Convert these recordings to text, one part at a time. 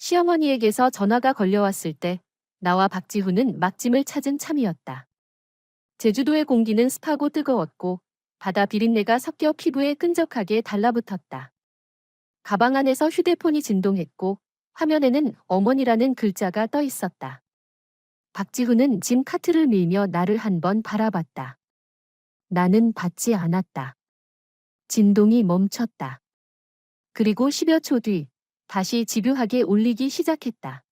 시어머니에게서 전화가 걸려왔을 때 나와 박지훈은 막짐을 찾은 참이었다. 제주도의 공기는 습하고 뜨거웠고 바다 비린내가 섞여 피부에 끈적하게 달라붙었다. 가방 안에서 휴대폰이 진동했고 화면에는 어머니라는 글자가 떠 있었다. 박지훈은 짐 카트를 밀며 나를 한 번 바라봤다. 나는 받지 않았다. 진동이 멈췄다. 그리고 10여 초 뒤 다시 집요하게 울리기 시작했다.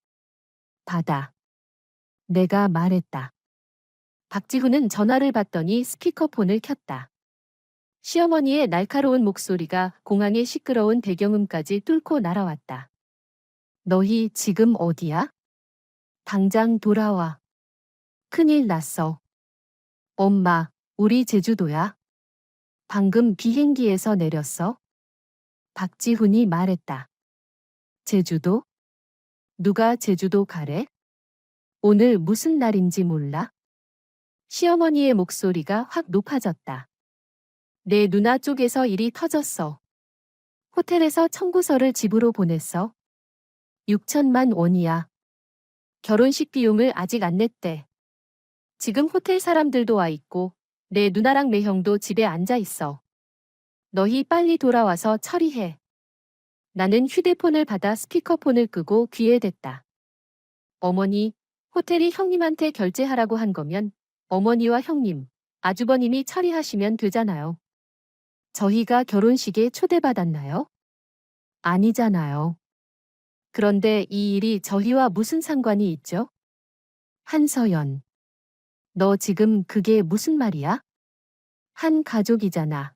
받아. 내가 말했다. 박지훈은 전화를 받더니 스피커폰을 켰다. 시어머니의 날카로운 목소리가 공항의 시끄러운 배경음까지 뚫고 날아왔다. 너희 지금 어디야? 당장 돌아와. 큰일 났어. 엄마, 우리 제주도야. 방금 비행기에서 내렸어. 박지훈이 말했다. 제주도? 누가 제주도 가래? 오늘 무슨 날인지 몰라? 시어머니의 목소리가 확 높아졌다. 내 누나 쪽에서 일이 터졌어. 호텔에서 청구서를 집으로 보냈어. 6천만 원이야. 결혼식 비용을 아직 안 냈대. 지금 호텔 사람들도 와 있고 내 누나랑 매형도 집에 앉아 있어. 너희 빨리 돌아와서 처리해. 나는 휴대폰을 받아 스피커폰을 끄고 귀에 댔다. 어머니, 호텔이 형님한테 결제하라고 한 거면 어머니와 형님, 아주버님이 처리하시면 되잖아요. 저희가 결혼식에 초대받았나요? 아니잖아요. 그런데 이 일이 저희와 무슨 상관이 있죠? 한서연. 너 지금 그게 무슨 말이야? 한 가족이잖아.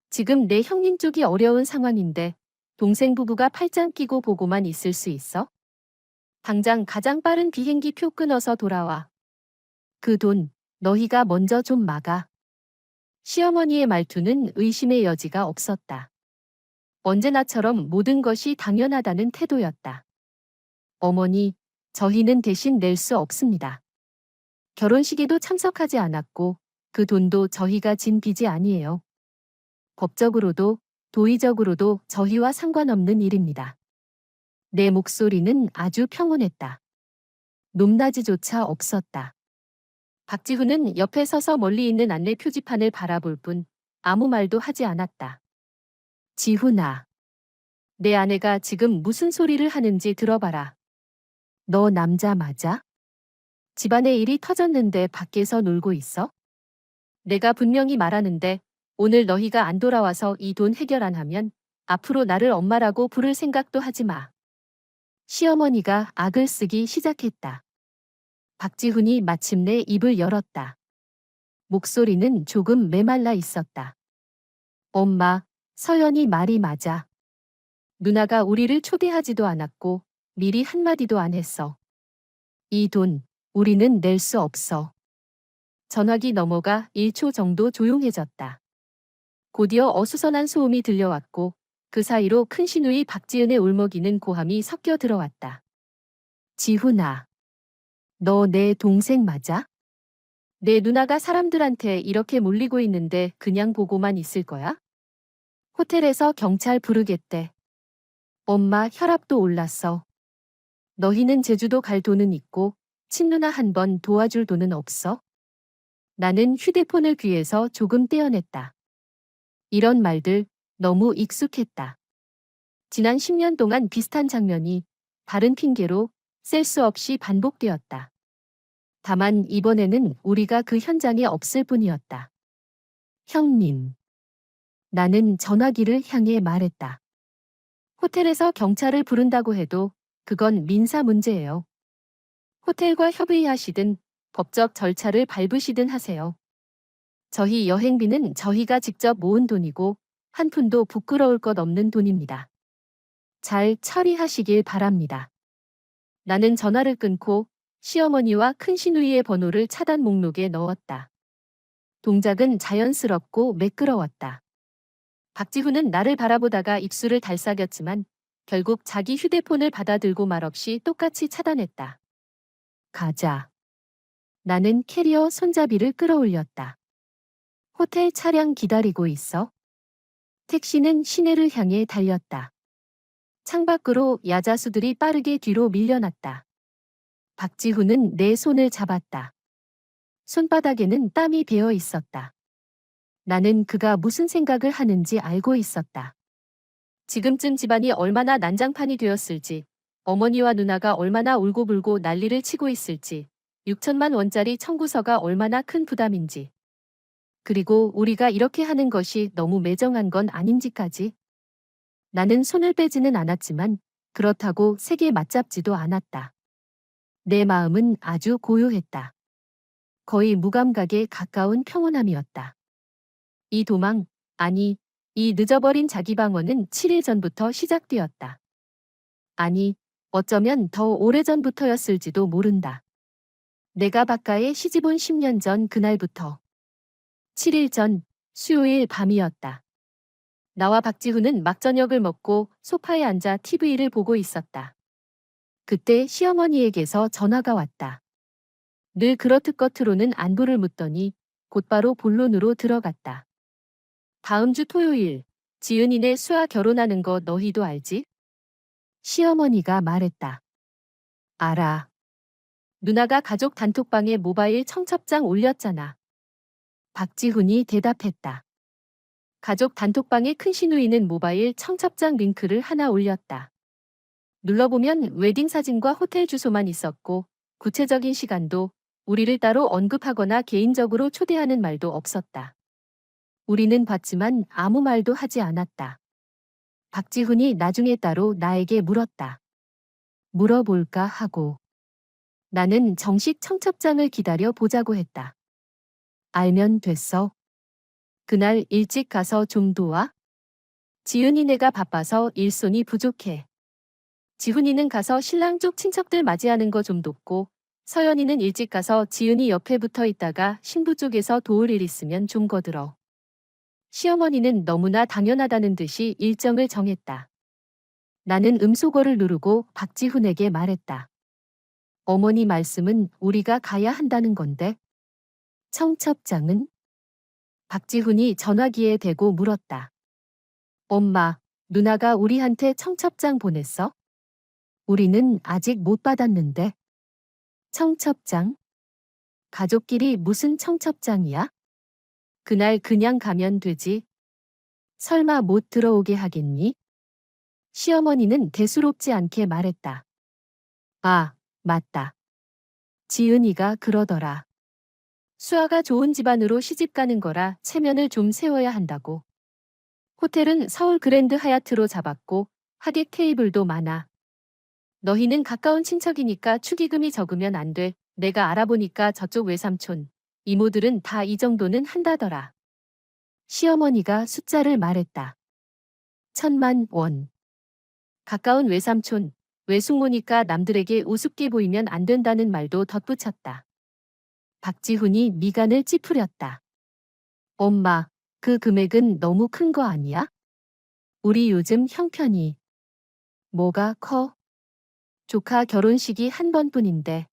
지금 내 형님 쪽이 어려운 상황인데 동생 부부가 팔짱 끼고 보고만 있을 수 있어? 당장 가장 빠른 비행기 표 끊어서 돌아와. 그 돈 너희가 먼저 좀 막아. 시어머니의 말투는 의심의 여지가 없었다. 언제나처럼 모든 것이 당연하다는 태도였다. 어머니, 저희는 대신 낼 수 없습니다. 결혼식에도 참석하지 않았고 그 돈도 저희가 진 빚이 아니에요. 법적으로도 도의적으로도 저희와 상관없는 일입니다. 내 목소리는 아주 평온했다. 높낮이조차 없었다. 박지훈은 옆에 서서 멀리 있는 안내 표지판을 바라볼 뿐 아무 말도 하지 않았다. 지훈아, 내 아내가 지금 무슨 소리를 하는지 들어봐라. 너 남자 맞아? 집안에 일이 터졌는데 밖에서 놀고 있어? 내가 분명히 말하는데 오늘 너희가 안 돌아와서 이 돈 해결 안 하면 앞으로 나를 엄마라고 부를 생각도 하지 마. 시어머니가 악을 쓰기 시작했다. 박지훈이 마침내 입을 열었다. 목소리는 조금 메말라 있었다. 엄마, 서연이 말이 맞아. 누나가 우리를 초대하지도 않았고 미리 한마디도 안 했어. 이 돈 우리는 낼 수 없어. 전화기 넘어가 1초 정도 조용해졌다. 곧이어 어수선한 소음이 들려왔고 그 사이로 큰 신우이 박지은의 울먹이는 고함이 섞여 들어왔다. 지훈아, 너 내 동생 맞아? 내 누나가 사람들한테 이렇게 몰리고 있는데 그냥 보고만 있을 거야? 호텔에서 경찰 부르겠대. 엄마 혈압도 올랐어. 너희는 제주도 갈 돈은 있고 친누나 한 번 도와줄 돈은 없어? 나는 휴대폰을 귀에서 조금 떼어냈다. 이런 말들 너무 익숙했다. 지난 10년 동안 비슷한 장면이 다른 핑계로 셀 수 없이 반복되었다. 다만 이번에는 우리가 그 현장에 없을 뿐이었다. 형님. 나는 전화기를 향해 말했다. 호텔에서 경찰을 부른다고 해도 그건 민사 문제예요. 호텔과 협의하시든 법적 절차를 밟으시든 하세요. 저희 여행비는 저희가 직접 모은 돈이고 한 푼도 부끄러울 것 없는 돈입니다. 잘 처리하시길 바랍니다. 나는 전화를 끊고 시어머니와 큰 시누이의 번호를 차단 목록에 넣었다. 동작은 자연스럽고 매끄러웠다. 박지훈은 나를 바라보다가 입술을 달싹였지만 결국 자기 휴대폰을 받아들고 말없이 똑같이 차단했다. 가자. 나는 캐리어 손잡이를 끌어올렸다. 호텔 차량 기다리고 있어. 택시는 시내를 향해 달렸다. 창밖으로 야자수들이 빠르게 뒤로 밀려났다. 박지훈은 내 손을 잡았다. 손바닥에는 땀이 배어 있었다. 나는 그가 무슨 생각을 하는지 알고 있었다. 지금쯤 집안이 얼마나 난장판이 되었을지, 어머니와 누나가 얼마나 울고불고 난리를 치고 있을지, 6천만 원짜리 청구서가 얼마나 큰 부담인지, 그리고 우리가 이렇게 하는 것이 너무 매정한 건 아닌지까지. 나는 손을 빼지는 않았지만 그렇다고 세게 맞잡지도 않았다. 내 마음은 아주 고요했다. 거의 무감각에 가까운 평온함이었다. 이 도망, 아니, 이 늦어버린 자기 방어는 7일 전부터 시작되었다. 아니, 어쩌면 더 오래전부터였을지도 모른다. 내가 바카에 시집온 10년 전 그날부터. 7일 전, 수요일 밤이었다. 나와 박지훈은 막저녁을 먹고 소파에 앉아 TV를 보고 있었다. 그때 시어머니에게서 전화가 왔다. 늘 그렇듯 겉으로는 안부를 묻더니 곧바로 본론으로 들어갔다. 다음 주 토요일, 지은이네 수아 결혼하는 거 너희도 알지? 시어머니가 말했다. 알아. 누나가 가족 단톡방에 모바일 청첩장 올렸잖아. 박지훈이 대답했다. 가족 단톡방에 큰 시누이는 모바일 청첩장 링크를 하나 올렸다. 눌러보면 웨딩 사진과 호텔 주소만 있었고 구체적인 시간도 우리를 따로 언급하거나 개인적으로 초대하는 말도 없었다. 우리는 봤지만 아무 말도 하지 않았다. 박지훈이 나중에 따로 나에게 물었다. 물어볼까 하고. 나는 정식 청첩장을 기다려 보자고 했다. 알면 됐어. 그날 일찍 가서 좀 도와. 지은이네가 바빠서 일손이 부족해. 지훈이는 가서 신랑 쪽 친척들 맞이하는 거 좀 돕고 서연이는 일찍 가서 지은이 옆에 붙어 있다가 신부 쪽에서 도울 일 있으면 좀 거들어. 시어머니는 너무나 당연하다는 듯이 일정을 정했다. 나는 음소거를 누르고 박지훈에게 말했다. 어머니 말씀은 우리가 가야 한다는 건데. 청첩장은? 박지훈이 전화기에 대고 물었다. 엄마, 누나가 우리한테 청첩장 보냈어? 우리는 아직 못 받았는데. 청첩장? 가족끼리 무슨 청첩장이야? 그날 그냥 가면 되지. 설마 못 들어오게 하겠니? 시어머니는 대수롭지 않게 말했다. 아, 맞다. 지은이가 그러더라. 수아가 좋은 집안으로 시집 가는 거라 체면을 좀 세워야 한다고. 호텔은 서울 그랜드 하얏트로 잡았고 하객 테이블도 많아. 너희는 가까운 친척이니까 축의금이 적으면 안 돼. 내가 알아보니까 저쪽 외삼촌, 이모들은 다 이 정도는 한다더라. 시어머니가 숫자를 말했다. 1,000만 원. 가까운 외삼촌, 외숙모니까 남들에게 우습게 보이면 안 된다는 말도 덧붙였다. 박지훈이 미간을 찌푸렸다. 엄마, 그 금액은 너무 큰 거 아니야? 우리 요즘 형편이. 뭐가 커? 조카 결혼식이 한 번뿐인데.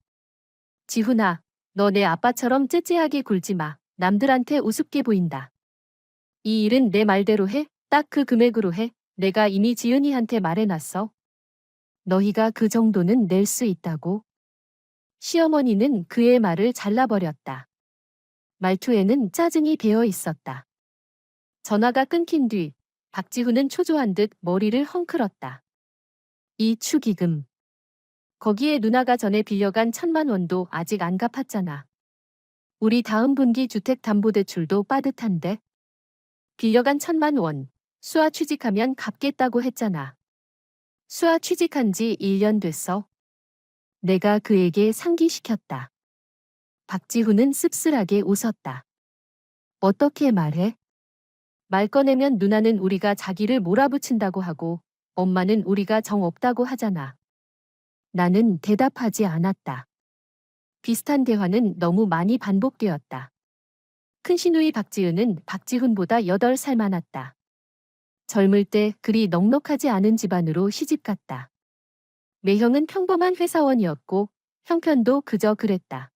지훈아, 너 내 아빠처럼 째째하게 굴지 마. 남들한테 우습게 보인다. 이 일은 내 말대로 해. 딱 그 금액으로 해. 내가 이미 지은이한테 말해놨어. 너희가 그 정도는 낼 수 있다고. 시어머니는 그의 말을 잘라버렸다. 말투에는 짜증이 배어 있었다. 전화가 끊긴 뒤 박지훈은 초조한 듯 머리를 헝클었다. 이 축의금. 거기에 누나가 전에 빌려간 1,000만 원도 아직 안 갚았잖아. 우리 다음 분기 주택담보대출도 빠듯한데. 빌려간 1,000만 원. 수아 취직하면 갚겠다고 했잖아. 수아 취직한 지 1년 됐어. 내가 그에게 상기시켰다. 박지훈은 씁쓸하게 웃었다. 어떻게 말해? 말 꺼내면 누나는 우리가 자기를 몰아붙인다고 하고 엄마는 우리가 정 없다고 하잖아. 나는 대답하지 않았다. 비슷한 대화는 너무 많이 반복되었다. 큰 시누이 박지은은 박지훈보다 8살 많았다. 젊을 때 그리 넉넉하지 않은 집안으로 시집갔다. 매형은 평범한 회사원이었고 형편도 그저 그랬다.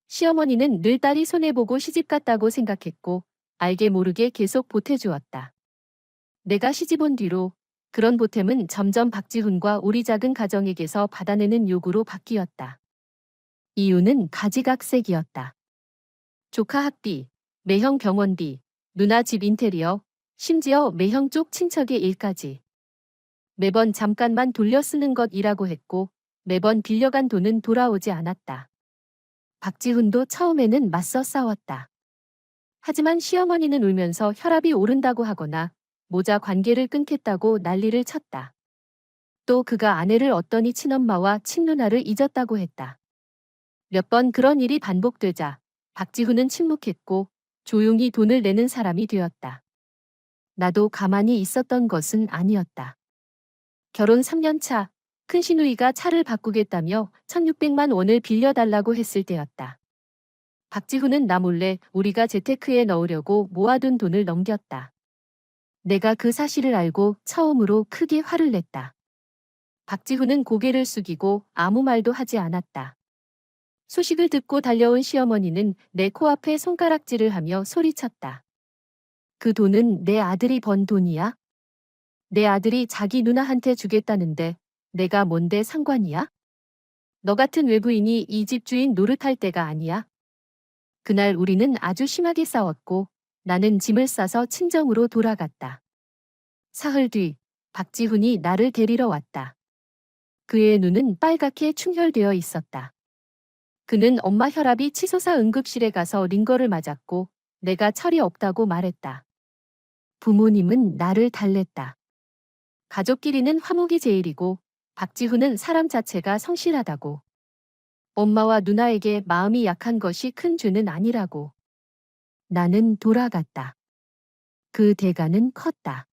시어머니는 늘 딸이 손해보고 시집갔다고 생각했고 알게 모르게 계속 보태주었다. 내가 시집 온 뒤로 그런 보탬은 점점 박지훈과 우리 작은 가정에게서 받아내는 요구로 바뀌었다. 이유는 가지각색이었다. 조카 학비, 매형 병원비, 누나 집 인테리어, 심지어 매형 쪽 친척의 일까지. 매번 잠깐만 돌려 쓰는 것이라고 했고 매번 빌려간 돈은 돌아오지 않았다. 박지훈도 처음에는 맞서 싸웠다. 하지만 시어머니는 울면서 혈압이 오른다고 하거나 모자 관계를 끊겠다고 난리를 쳤다. 또 그가 아내를 얻더니 친엄마와 친누나를 잊었다고 했다. 몇 번 그런 일이 반복되자 박지훈은 침묵했고 조용히 돈을 내는 사람이 되었다. 나도 가만히 있었던 것은 아니었다. 결혼 3년 차, 큰 시누이가 차를 바꾸겠다며 1,600만 원을 빌려달라고 했을 때였다. 박지훈은 나 몰래 우리가 재테크에 넣으려고 모아둔 돈을 넘겼다. 내가 그 사실을 알고 처음으로 크게 화를 냈다. 박지훈은 고개를 숙이고 아무 말도 하지 않았다. 소식을 듣고 달려온 시어머니는 내 코앞에 손가락질을 하며 소리쳤다. 그 돈은 내 아들이 번 돈이야? 내 아들이 자기 누나한테 주겠다는데 내가 뭔데 상관이야? 너 같은 외부인이 이 집 주인 노릇할 때가 아니야. 그날 우리는 아주 심하게 싸웠고 나는 짐을 싸서 친정으로 돌아갔다. 사흘 뒤 박지훈이 나를 데리러 왔다. 그의 눈은 빨갛게 충혈되어 있었다. 그는 엄마 혈압이 치솟아 응급실에 가서 링거를 맞았고 내가 철이 없다고 말했다. 부모님은 나를 달랬다. 가족끼리는 화목이 제일이고 박지훈은 사람 자체가 성실하다고. 엄마와 누나에게 마음이 약한 것이 큰 죄는 아니라고. 나는 돌아갔다. 그 대가는 컸다.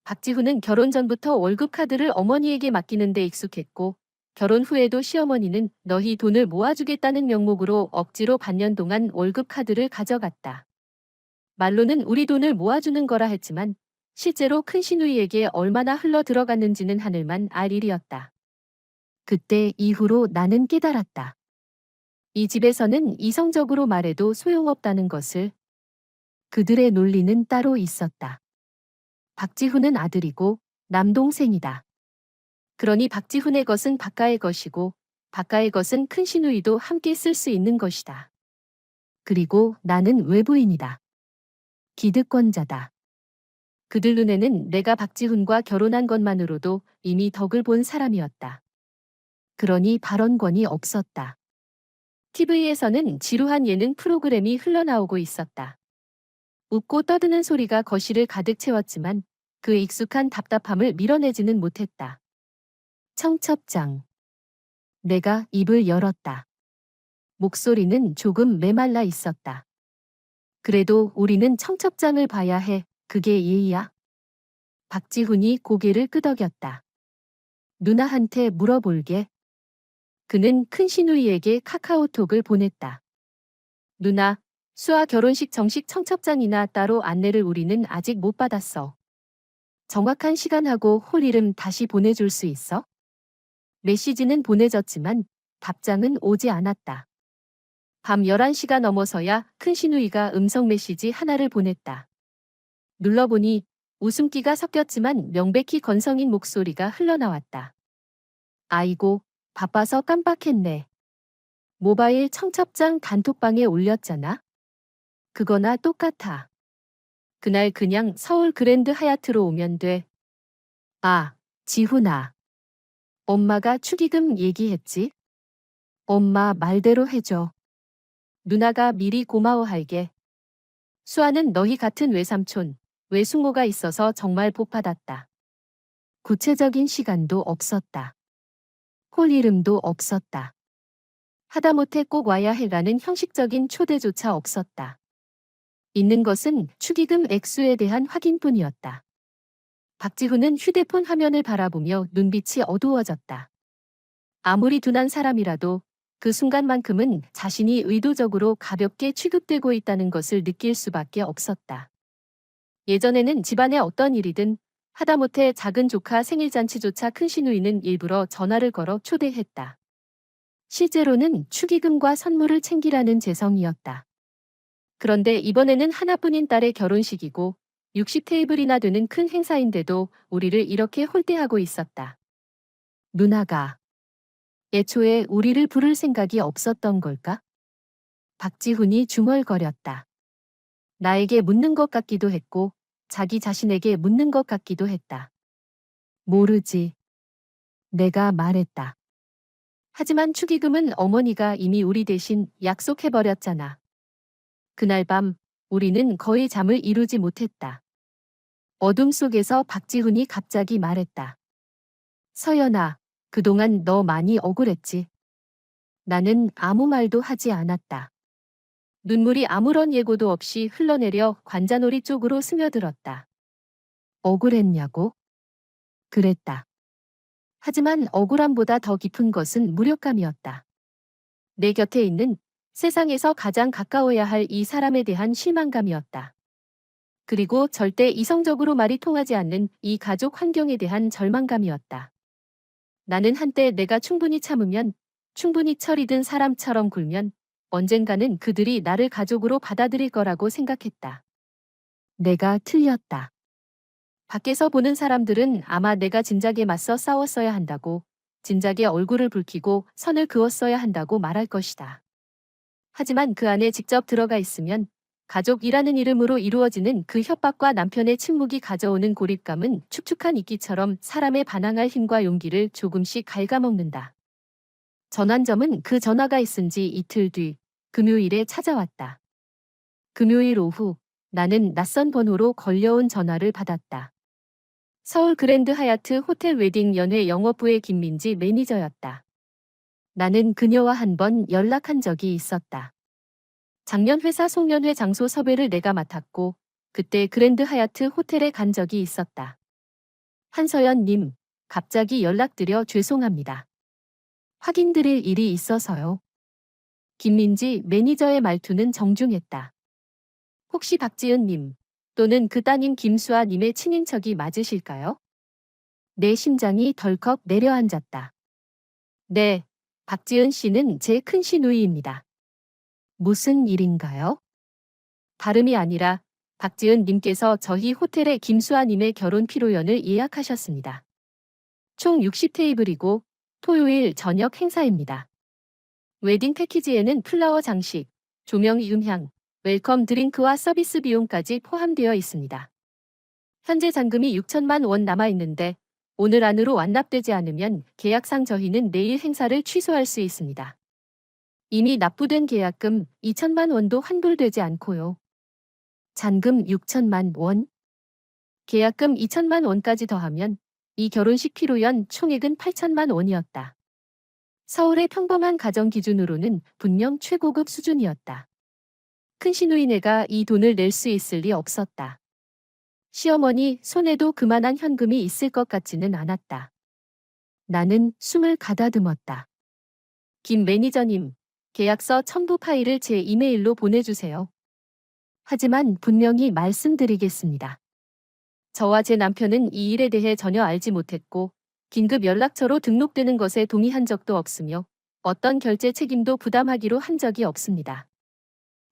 박지훈은 결혼 전부터 월급 카드를 어머니에게 맡기는 데 익숙했고 결혼 후에도 시어머니는 너희 돈을 모아주겠다는 명목으로 억지로 반년 동안 월급 카드를 가져갔다. 말로는 우리 돈을 모아주는 거라 했지만 실제로 큰 시누이에게 얼마나 흘러 들어갔는지는 하늘만 알 일이었다. 그때 이후로 나는 깨달았다. 이 집에서는 이성적으로 말해도 소용없다는 것을. 그들의 논리는 따로 있었다. 박지훈은 아들이고 남동생이다. 그러니 박지훈의 것은 박가의 것이고 박가의 것은 큰 시누이도 함께 쓸 수 있는 것이다. 그리고 나는 외부인이다. 기득권자다. 그들 눈에는 내가 박지훈과 결혼한 것만으로도 이미 덕을 본 사람이었다. 그러니 발언권이 없었다. TV에서는 지루한 예능 프로그램이 흘러나오고 있었다. 웃고 떠드는 소리가 거실을 가득 채웠지만 그 익숙한 답답함을 밀어내지는 못했다. 청첩장. 내가 입을 열었다. 목소리는 조금 메말라 있었다. 그래도 우리는 청첩장을 봐야 해. 그게 예의야? 박지훈이 고개를 끄덕였다. 누나한테 물어볼게. 그는 큰 시누이에게 카카오톡을 보냈다. 누나, 수아 결혼식 정식 청첩장이나 따로 안내를 우리는 아직 못 받았어. 정확한 시간하고 홀 이름 다시 보내줄 수 있어? 메시지는 보내졌지만 답장은 오지 않았다. 밤 11시가 넘어서야 큰 시누이가 음성 메시지 하나를 보냈다. 눌러보니 웃음기가 섞였지만 명백히 건성인 목소리가 흘러나왔다. 아이고, 바빠서 깜빡했네. 모바일 청첩장 단톡방에 올렸잖아. 그거나 똑같아. 그날 그냥 서울 그랜드 하얏트로 오면 돼. 아, 지훈아. 엄마가 축의금 얘기했지? 엄마 말대로 해줘. 누나가 미리 고마워할게. 수아는 너희 같은 외삼촌, 외숙모가 있어서 정말 복받았다. 구체적인 시간도 없었다. 홀 이름도 없었다. 하다못해 꼭 와야 해라는 형식적인 초대조차 없었다. 있는 것은 축의금 액수에 대한 확인뿐이었다. 박지훈은 휴대폰 화면을 바라보며 눈빛이 어두워졌다. 아무리 둔한 사람이라도 그 순간만큼은 자신이 의도적으로 가볍게 취급되고 있다는 것을 느낄 수밖에 없었다. 예전에는 집안에 어떤 일이든 하다못해 작은 조카 생일잔치조차 큰 시누이는 일부러 전화를 걸어 초대했다. 실제로는 축의금과 선물을 챙기라는 재성이었다. 그런데 이번에는 하나뿐인 딸의 결혼식이고 60테이블이나 되는 큰 행사인데도 우리를 이렇게 홀대하고 있었다. 누나가 애초에 우리를 부를 생각이 없었던 걸까? 박지훈이 중얼거렸다. 나에게 묻는 것 같기도 했고 자기 자신에게 묻는 것 같기도 했다. 모르지. 내가 말했다. 하지만 축의금은 어머니가 이미 우리 대신 약속해버렸잖아. 그날 밤 우리는 거의 잠을 이루지 못했다. 어둠 속에서 박지훈이 갑자기 말했다. 서연아, 그동안 너 많이 억울했지? 나는 아무 말도 하지 않았다. 눈물이 아무런 예고도 없이 흘러내려 관자놀이 쪽으로 스며들었다. 억울했냐고? 그랬다. 하지만 억울함보다 더 깊은 것은 무력감이었다. 내 곁에 있는 세상에서 가장 가까워야 할 이 사람에 대한 실망감이었다. 그리고 절대 이성적으로 말이 통하지 않는 이 가족 환경에 대한 절망감이었다. 나는 한때 내가 충분히 참으면, 충분히 철이 든 사람처럼 굴면 언젠가는 그들이 나를 가족으로 받아들일 거라고 생각했다. 내가 틀렸다. 밖에서 보는 사람들은 아마 내가 진작에 맞서 싸웠어야 한다고, 진작에 얼굴을 붉히고 선을 그었어야 한다고 말할 것이다. 하지만 그 안에 직접 들어가 있으면 가족이라는 이름으로 이루어지는 그 협박과 남편의 침묵이 가져오는 고립감은 축축한 이끼처럼 사람의 반항할 힘과 용기를 조금씩 갉아먹는다. 전환점은 그 전화가 있은 지 이틀 뒤 금요일에 찾아왔다. 금요일 오후 나는 낯선 번호로 걸려온 전화를 받았다. 서울 그랜드 하얏트 호텔 웨딩 연회 영업부의 김민지 매니저였다. 나는 그녀와 한 번 연락한 적이 있었다. 작년 회사 송년회 장소 섭외를 내가 맡았고 그때 그랜드 하얏트 호텔에 간 적이 있었다. 한서연님, 갑자기 연락드려 죄송합니다. 확인드릴 일이 있어서요. 김민지 매니저의 말투는 정중했다. 혹시 박지은님 또는 그 따님 김수아님의 친인척이 맞으실까요? 내 심장이 덜컥 내려앉았다. 네, 박지은 씨는 제 큰 시누이입니다. 무슨 일인가요? 다름이 아니라 박지은 님께서 저희 호텔에 김수아 님의 결혼 피로연을 예약하셨습니다. 총 60테이블이고 토요일 저녁 행사입니다. 웨딩 패키지에는 플라워 장식, 조명 음향, 웰컴 드링크와 서비스 비용까지 포함되어 있습니다. 현재 잔금이 6천만 원 남아 있는데 오늘 안으로 완납되지 않으면 계약상 저희는 내일 행사를 취소할 수 있습니다. 이미 납부된 계약금 2천만 원도 환불되지 않고요. 잔금 6천만 원? 계약금 2천만 원까지 더하면 이 결혼식 피로연 총액은 8천만 원이었다. 서울의 평범한 가정 기준으로는 분명 최고급 수준이었다. 큰 시누이네가 이 돈을 낼 수 있을 리 없었다. 시어머니 손에도 그만한 현금이 있을 것 같지는 않았다. 나는 숨을 가다듬었다. 김 매니저님, 계약서 첨부 파일을 제 이메일로 보내주세요. 하지만 분명히 말씀드리겠습니다. 저와 제 남편은 이 일에 대해 전혀 알지 못했고 긴급 연락처로 등록되는 것에 동의한 적도 없으며 어떤 결제 책임도 부담하기로 한 적이 없습니다.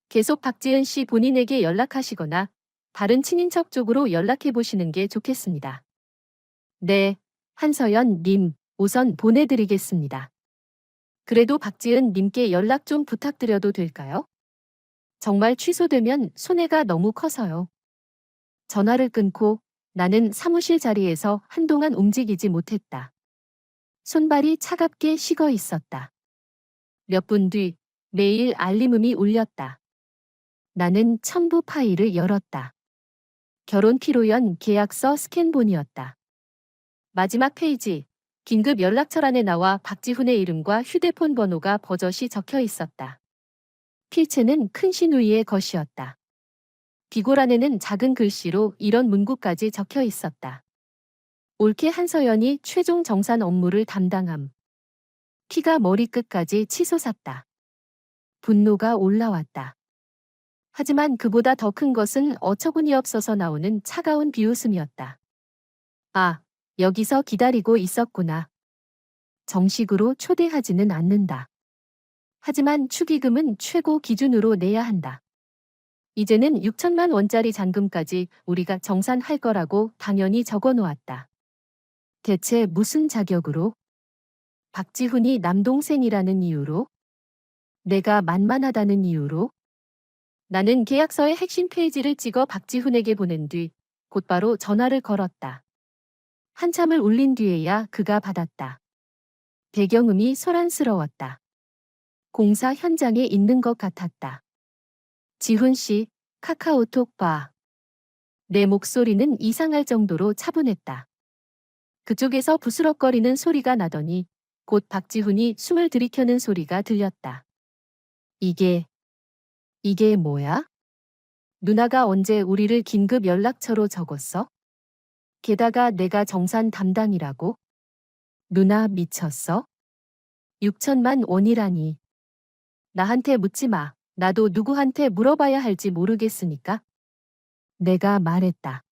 계속 박지은 씨 본인에게 연락하시거나 다른 친인척 쪽으로 연락해 보시는 게 좋겠습니다. 네, 한서연 님, 우선 보내드리겠습니다. 그래도 박지은 님께 연락 좀 부탁드려도 될까요? 정말 취소되면 손해가 너무 커서요. 전화를 끊고 나는 사무실 자리에서 한동안 움직이지 못했다. 손발이 차갑게 식어 있었다. 몇 분 뒤 메일 알림음이 울렸다. 나는 첨부 파일을 열었다. 결혼 피로연 계약서 스캔본이었다. 마지막 페이지, 긴급 연락처란에 나와 박지훈의 이름과 휴대폰 번호가 버젓이 적혀 있었다. 필체는 큰 시누이의 것이었다. 비고란에는 작은 글씨로 이런 문구까지 적혀 있었다. 올케 한서연이 최종 정산 업무를 담당함. 피가 머리끝까지 치솟았다. 분노가 올라왔다. 하지만 그보다 더 큰 것은 어처구니 없어서 나오는 차가운 비웃음이었다. 아, 여기서 기다리고 있었구나. 정식으로 초대하지는 않는다. 하지만 축의금은 최고 기준으로 내야 한다. 이제는 6천만 원짜리 잔금까지 우리가 정산할 거라고 당연히 적어 놓았다. 대체 무슨 자격으로? 박지훈이 남동생이라는 이유로? 내가 만만하다는 이유로? 나는 계약서의 핵심 페이지를 찍어 박지훈에게 보낸 뒤 곧바로 전화를 걸었다. 한참을 울린 뒤에야 그가 받았다. 배경음이 소란스러웠다. 공사 현장에 있는 것 같았다. 지훈 씨, 카카오톡 봐. 내 목소리는 이상할 정도로 차분했다. 그쪽에서 부스럭거리는 소리가 나더니 곧 박지훈이 숨을 들이켜는 소리가 들렸다. 이게 뭐야? 누나가 언제 우리를 긴급 연락처로 적었어? 게다가 내가 정산 담당이라고? 누나 미쳤어? 6천만 원이라니. 나한테 묻지 마. 나도 누구한테 물어봐야 할지 모르겠으니까. 내가 말했다.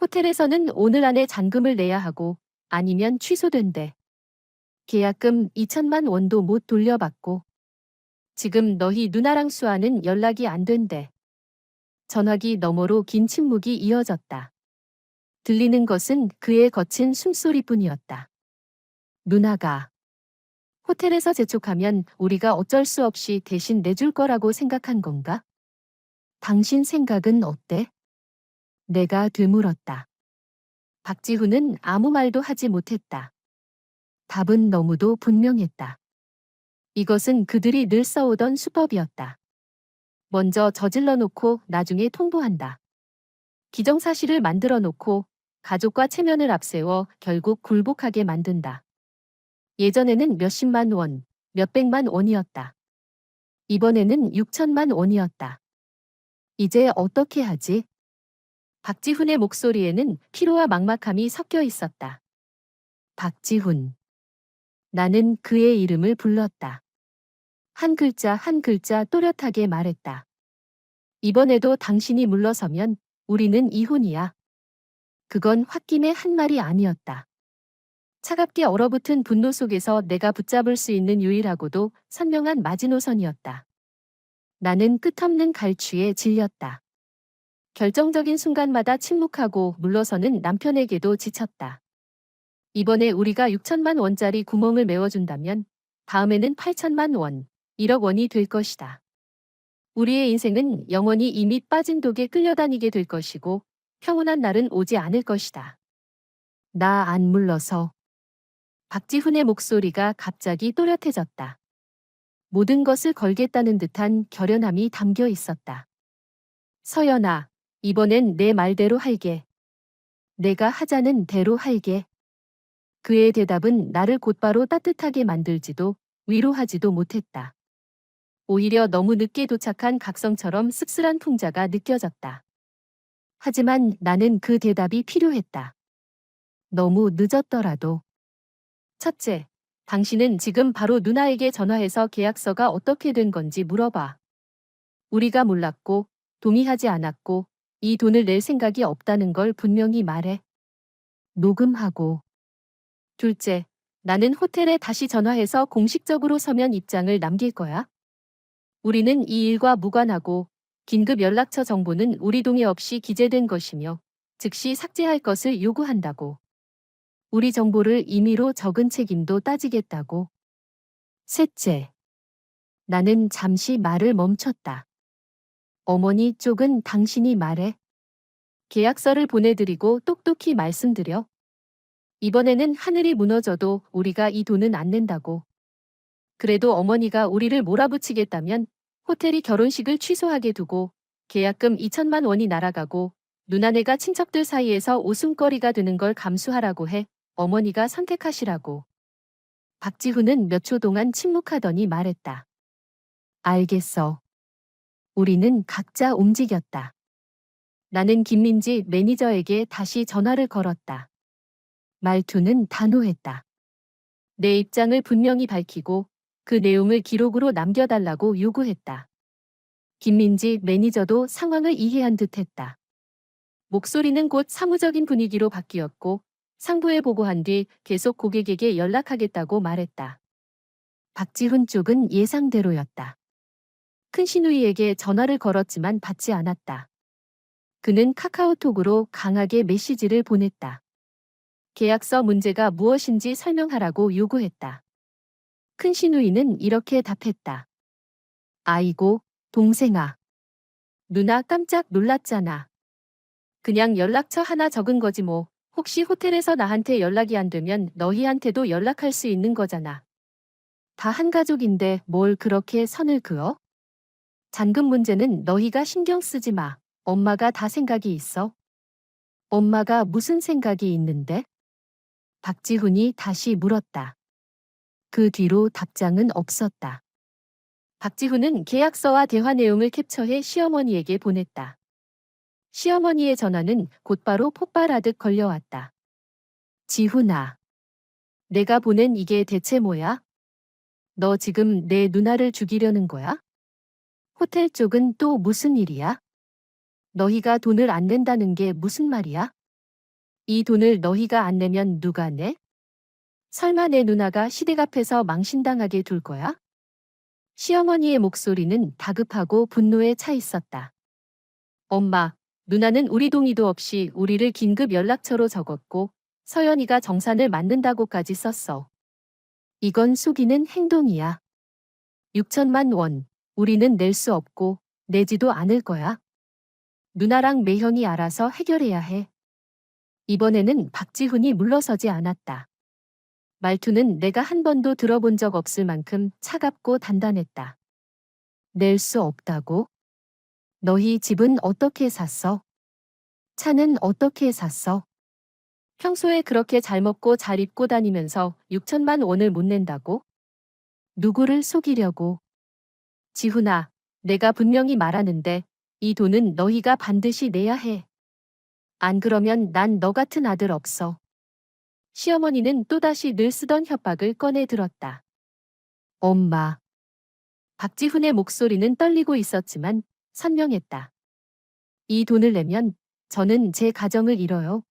호텔에서는 오늘 안에 잔금을 내야 하고 아니면 취소된대. 계약금 2천만 원도 못 돌려받고. 지금 너희 누나랑 수아는 연락이 안 된대. 전화기 너머로 긴 침묵이 이어졌다. 들리는 것은 그의 거친 숨소리뿐이었다. 누나가 호텔에서 재촉하면 우리가 어쩔 수 없이 대신 내줄 거라고 생각한 건가? 당신 생각은 어때? 내가 되물었다. 박지훈은 아무 말도 하지 못했다. 답은 너무도 분명했다. 이것은 그들이 늘 써오던 수법이었다. 먼저 저질러 놓고 나중에 통보한다. 기정사실을 만들어 놓고 가족과 체면을 앞세워 결국 굴복하게 만든다. 예전에는 몇십만 원, 몇백만 원이었다. 이번에는 6천만 원이었다. 이제 어떻게 하지? 박지훈의 목소리에는 피로와 막막함이 섞여 있었다. 박지훈. 나는 그의 이름을 불렀다. 한 글자 한 글자 또렷하게 말했다. 이번에도 당신이 물러서면 우리는 이혼이야. 그건 홧김의 한 말이 아니었다. 차갑게 얼어붙은 분노 속에서 내가 붙잡을 수 있는 유일하고도 선명한 마지노선이었다. 나는 끝없는 갈취에 질렸다. 결정적인 순간마다 침묵하고 물러서는 남편에게도 지쳤다. 이번에 우리가 6천만 원짜리 구멍을 메워준다면 다음에는 8천만 원, 1억 원이 될 것이다. 우리의 인생은 영원히 이 밑 빠진 독에 끌려다니게 될 것이고 평온한 날은 오지 않을 것이다. 나 안 물러서. 박지훈의 목소리가 갑자기 또렷해졌다. 모든 것을 걸겠다는 듯한 결연함이 담겨 있었다. 서연아, 이번엔 내 말대로 할게. 내가 하자는 대로 할게. 그의 대답은 나를 곧바로 따뜻하게 만들지도 위로하지도 못했다. 오히려 너무 늦게 도착한 각성처럼 씁쓸한 풍자가 느껴졌다. 하지만 나는 그 대답이 필요했다. 너무 늦었더라도. 첫째, 당신은 지금 바로 누나에게 전화해서 계약서가 어떻게 된 건지 물어봐. 우리가 몰랐고 동의하지 않았고 이 돈을 낼 생각이 없다는 걸 분명히 말해. 녹음하고. 둘째, 나는 호텔에 다시 전화해서 공식적으로 서면 입장을 남길 거야. 우리는 이 일과 무관하고 긴급 연락처 정보는 우리 동의 없이 기재된 것이며 즉시 삭제할 것을 요구한다고. 우리 정보를 임의로 적은 책임도 따지겠다고. 셋째, 나는 잠시 말을 멈췄다. 어머니 쪽은 당신이 말해. 계약서를 보내드리고 똑똑히 말씀드려. 이번에는 하늘이 무너져도 우리가 이 돈은 안 낸다고. 그래도 어머니가 우리를 몰아붙이겠다면 호텔이 결혼식을 취소하게 두고 계약금 2천만 원이 날아가고 누나네가 친척들 사이에서 웃음거리가 되는 걸 감수하라고 해. 어머니가 선택하시라고. 박지훈은 몇 초 동안 침묵하더니 말했다. 알겠어. 우리는 각자 움직였다. 나는 김민지 매니저에게 다시 전화를 걸었다. 말투는 단호했다. 내 입장을 분명히 밝히고 그 내용을 기록으로 남겨달라고 요구했다. 김민지 매니저도 상황을 이해한 듯했다. 목소리는 곧 사무적인 분위기로 바뀌었고 상부에 보고한 뒤 계속 고객에게 연락하겠다고 말했다. 박지훈 쪽은 예상대로였다. 큰신우이에게 전화를 걸었지만 받지 않았다. 그는 카카오톡으로 강하게 메시지를 보냈다. 계약서 문제가 무엇인지 설명하라고 요구했다. 큰신우이는 이렇게 답했다. 아이고, 동생아. 누나 깜짝 놀랐잖아. 그냥 연락처 하나 적은 거지 뭐. 혹시 호텔에서 나한테 연락이 안 되면 너희한테도 연락할 수 있는 거잖아. 다 한 가족인데 뭘 그렇게 선을 그어? 잔금 문제는 너희가 신경 쓰지 마. 엄마가 다 생각이 있어. 엄마가 무슨 생각이 있는데? 박지훈이 다시 물었다. 그 뒤로 답장은 없었다. 박지훈은 계약서와 대화 내용을 캡처해 시어머니에게 보냈다. 시어머니의 전화는 곧바로 폭발하듯 걸려왔다. 지훈아, 내가 보낸 이게 대체 뭐야? 너 지금 내 누나를 죽이려는 거야? 호텔 쪽은 또 무슨 일이야? 너희가 돈을 안 낸다는 게 무슨 말이야? 이 돈을 너희가 안 내면 누가 내? 설마 내 누나가 시댁 앞에서 망신당하게 둘 거야? 시어머니의 목소리는 다급하고 분노에 차 있었다. 엄마, 누나는 우리 동의도 없이 우리를 긴급 연락처로 적었고 서연이가 정산을 만든다고까지 썼어. 이건 속이는 행동이야. 6천만 원, 우리는 낼 수 없고 내지도 않을 거야. 누나랑 매형이 알아서 해결해야 해. 이번에는 박지훈이 물러서지 않았다. 말투는 내가 한 번도 들어본 적 없을 만큼 차갑고 단단했다. 낼 수 없다고? 너희 집은 어떻게 샀어? 차는 어떻게 샀어? 평소에 그렇게 잘 먹고 잘 입고 다니면서 6천만 원을 못 낸다고? 누구를 속이려고? 지훈아, 내가 분명히 말하는데 이 돈은 너희가 반드시 내야 해. 안 그러면 난 너 같은 아들 없어. 시어머니는 또다시 늘 쓰던 협박을 꺼내 들었다. 엄마. 박지훈의 목소리는 떨리고 있었지만 선명했다. 이 돈을 내면 저는 제 가정을 잃어요.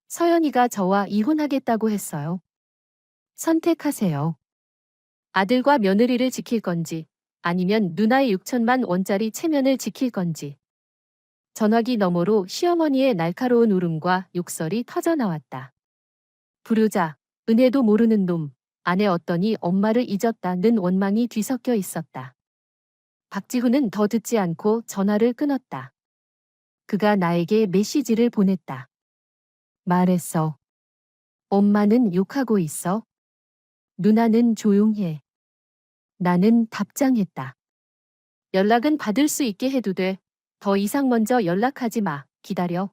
서연이가 저와 이혼하겠다고 했어요. 선택하세요. 아들과 며느리를 지킬 건지 아니면 누나의 6천만 원짜리 체면을 지킬 건지. 전화기 너머로 시어머니의 날카로운 울음과 욕설이 터져나왔다. 불효자, 은혜도 모르는 놈, 아내 어떠니 엄마를 잊었다는 원망이 뒤섞여 있었다. 박지훈은 더 듣지 않고 전화를 끊었다. 그가 나에게 메시지를 보냈다. 말했어. 엄마는 욕하고 있어. 누나는 조용해. 나는 답장했다. 연락은 받을 수 있게 해도 돼. 더 이상 먼저 연락하지 마. 기다려.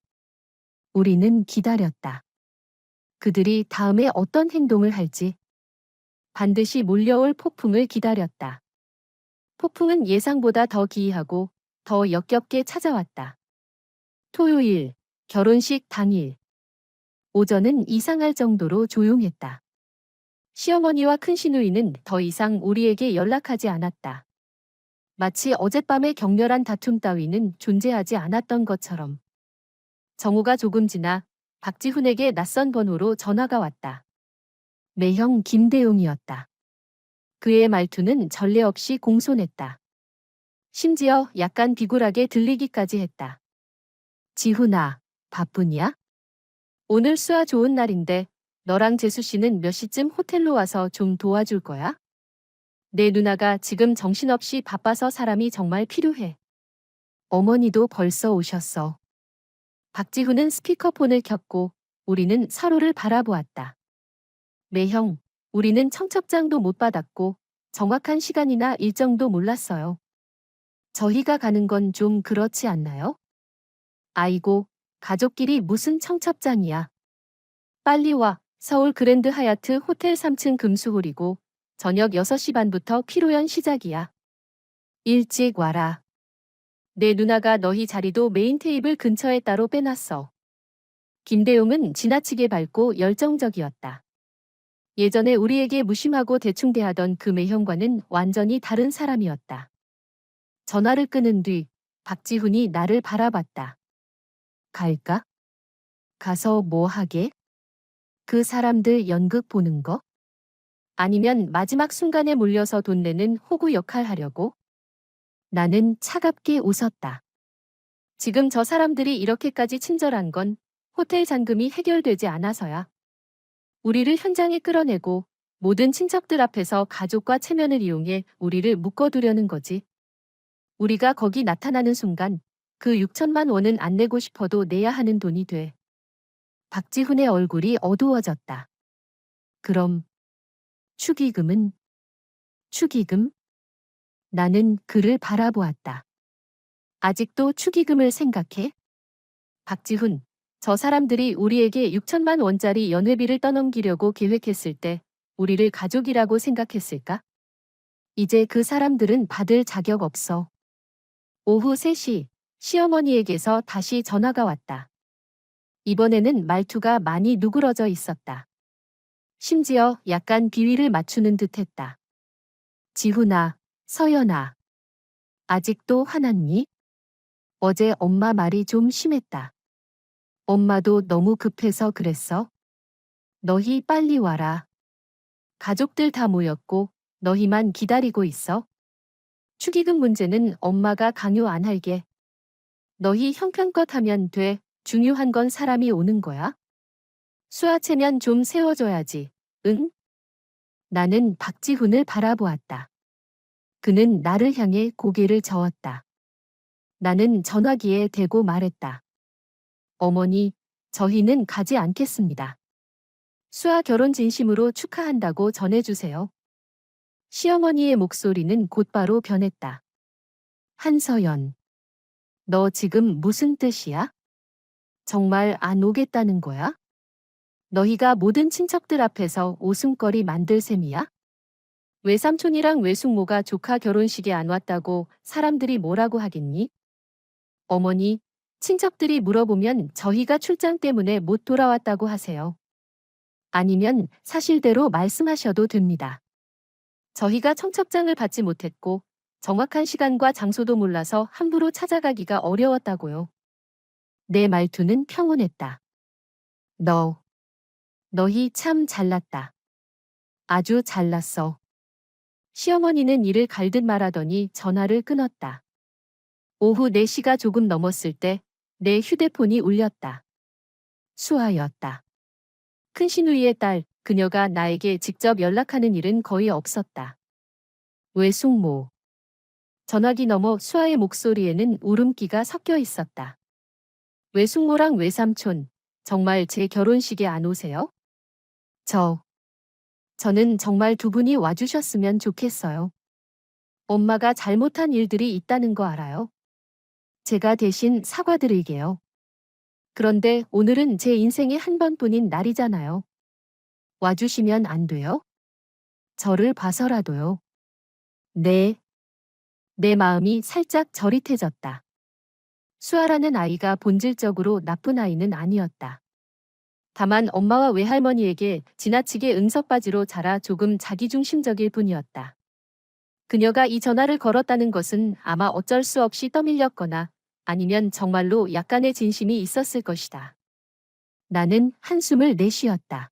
우리는 기다렸다. 그들이 다음에 어떤 행동을 할지. 반드시 몰려올 폭풍을 기다렸다. 폭풍은 예상보다 더 기이하고 더 역겹게 찾아왔다. 토요일, 결혼식 당일. 오전은 이상할 정도로 조용했다. 시어머니와 큰시누이는 더 이상 우리에게 연락하지 않았다. 마치 어젯밤의 격렬한 다툼 따위는 존재하지 않았던 것처럼. 정오가 조금 지나 박지훈에게 낯선 번호로 전화가 왔다. 매형 김대용이었다. 그의 말투는 전례 없이 공손했다. 심지어 약간 비굴하게 들리기까지 했다. 지훈아, 바쁘냐? 오늘 수아 좋은 날인데 너랑 재수 씨는 몇 시쯤 호텔로 와서 좀 도와줄 거야? 내 누나가 지금 정신없이 바빠서 사람이 정말 필요해. 어머니도 벌써 오셨어. 박지훈은 스피커폰을 켰고 우리는 서로를 바라보았다. 매형, 우리는 청첩장도 못 받았고 정확한 시간이나 일정도 몰랐어요. 저희가 가는 건 좀 그렇지 않나요? 아이고, 가족끼리 무슨 청첩장이야. 빨리 와. 서울 그랜드 하얏트 호텔 3층 금수홀이고 저녁 6시 반부터 피로연 시작이야. 일찍 와라. 내 누나가 너희 자리도 메인 테이블 근처에 따로 빼놨어. 김대용은 지나치게 밝고 열정적이었다. 예전에 우리에게 무심하고 대충 대하던 그 매형과는 완전히 다른 사람이었다. 전화를 끊은 뒤 박지훈이 나를 바라봤다. 갈까? 가서 뭐 하게? 그 사람들 연극 보는 거? 아니면 마지막 순간에 몰려서 돈 내는 호구 역할 하려고? 나는 차갑게 웃었다. 지금 저 사람들이 이렇게까지 친절한 건 호텔 잔금이 해결되지 않아서야. 우리를 현장에 끌어내고 모든 친척들 앞에서 가족과 체면을 이용해 우리를 묶어두려는 거지. 우리가 거기 나타나는 순간 그 6천만 원은 안 내고 싶어도 내야 하는 돈이 돼. 박지훈의 얼굴이 어두워졌다. 그럼 축의금은? 축의금? 나는 그를 바라보았다. 아직도 축의금을 생각해? 박지훈, 저 사람들이 우리에게 6천만 원짜리 연회비를 떠넘기려고 계획했을 때 우리를 가족이라고 생각했을까? 이제 그 사람들은 받을 자격 없어. 오후 3시 시어머니에게서 다시 전화가 왔다. 이번에는 말투가 많이 누그러져 있었다. 심지어 약간 비위를 맞추는 듯했다. 지훈아, 서연아, 아직도 화났니? 어제 엄마 말이 좀 심했다. 엄마도 너무 급해서 그랬어? 너희 빨리 와라. 가족들 다 모였고 너희만 기다리고 있어. 축의금 문제는 엄마가 강요 안 할게. 너희 형편껏 하면 돼. 중요한 건 사람이 오는 거야. 수화체면 좀 세워줘야지. 응? 나는 박지훈을 바라보았다. 그는 나를 향해 고개를 저었다. 나는 전화기에 대고 말했다. 어머니, 저희는 가지 않겠습니다. 수아 결혼 진심으로 축하한다고 전해주세요. 시어머니의 목소리는 곧바로 변했다. 한서연, 너 지금 무슨 뜻이야? 정말 안 오겠다는 거야? 너희가 모든 친척들 앞에서 웃음거리 만들 셈이야? 외삼촌이랑 외숙모가 조카 결혼식에 안 왔다고 사람들이 뭐라고 하겠니? 어머니, 친척들이 물어보면 저희가 출장 때문에 못 돌아왔다고 하세요. 아니면 사실대로 말씀하셔도 됩니다. 저희가 청첩장을 받지 못했고 정확한 시간과 장소도 몰라서 함부로 찾아가기가 어려웠다고요. 내 말투는 평온했다. 너희 참 잘났다. 아주 잘났어. 시어머니는 이를 갈듯 말하더니 전화를 끊었다. 오후 4시가 조금 넘었을 때 내 휴대폰이 울렸다. 수아였다. 큰시누이의 딸, 그녀가 나에게 직접 연락하는 일은 거의 없었다. 외숙모. 전화기 너머 수아의 목소리에는 울음기가 섞여 있었다. 외숙모랑 외삼촌, 정말 제 결혼식에 안 오세요? 저는 정말 두 분이 와주셨으면 좋겠어요. 엄마가 잘못한 일들이 있다는 거 알아요. 제가 대신 사과드릴게요. 그런데 오늘은 제 인생의 한 번뿐인 날이잖아요. 와주시면 안 돼요? 저를 봐서라도요. 네. 내 마음이 살짝 저릿해졌다. 수아라는 아이가 본질적으로 나쁜 아이는 아니었다. 다만 엄마와 외할머니에게 지나치게 응석바지로 자라 조금 자기중심적일 뿐이었다. 그녀가 이 전화를 걸었다는 것은 아마 어쩔 수 없이 떠밀렸거나 아니면 정말로 약간의 진심이 있었을 것이다. 나는 한숨을 내쉬었다.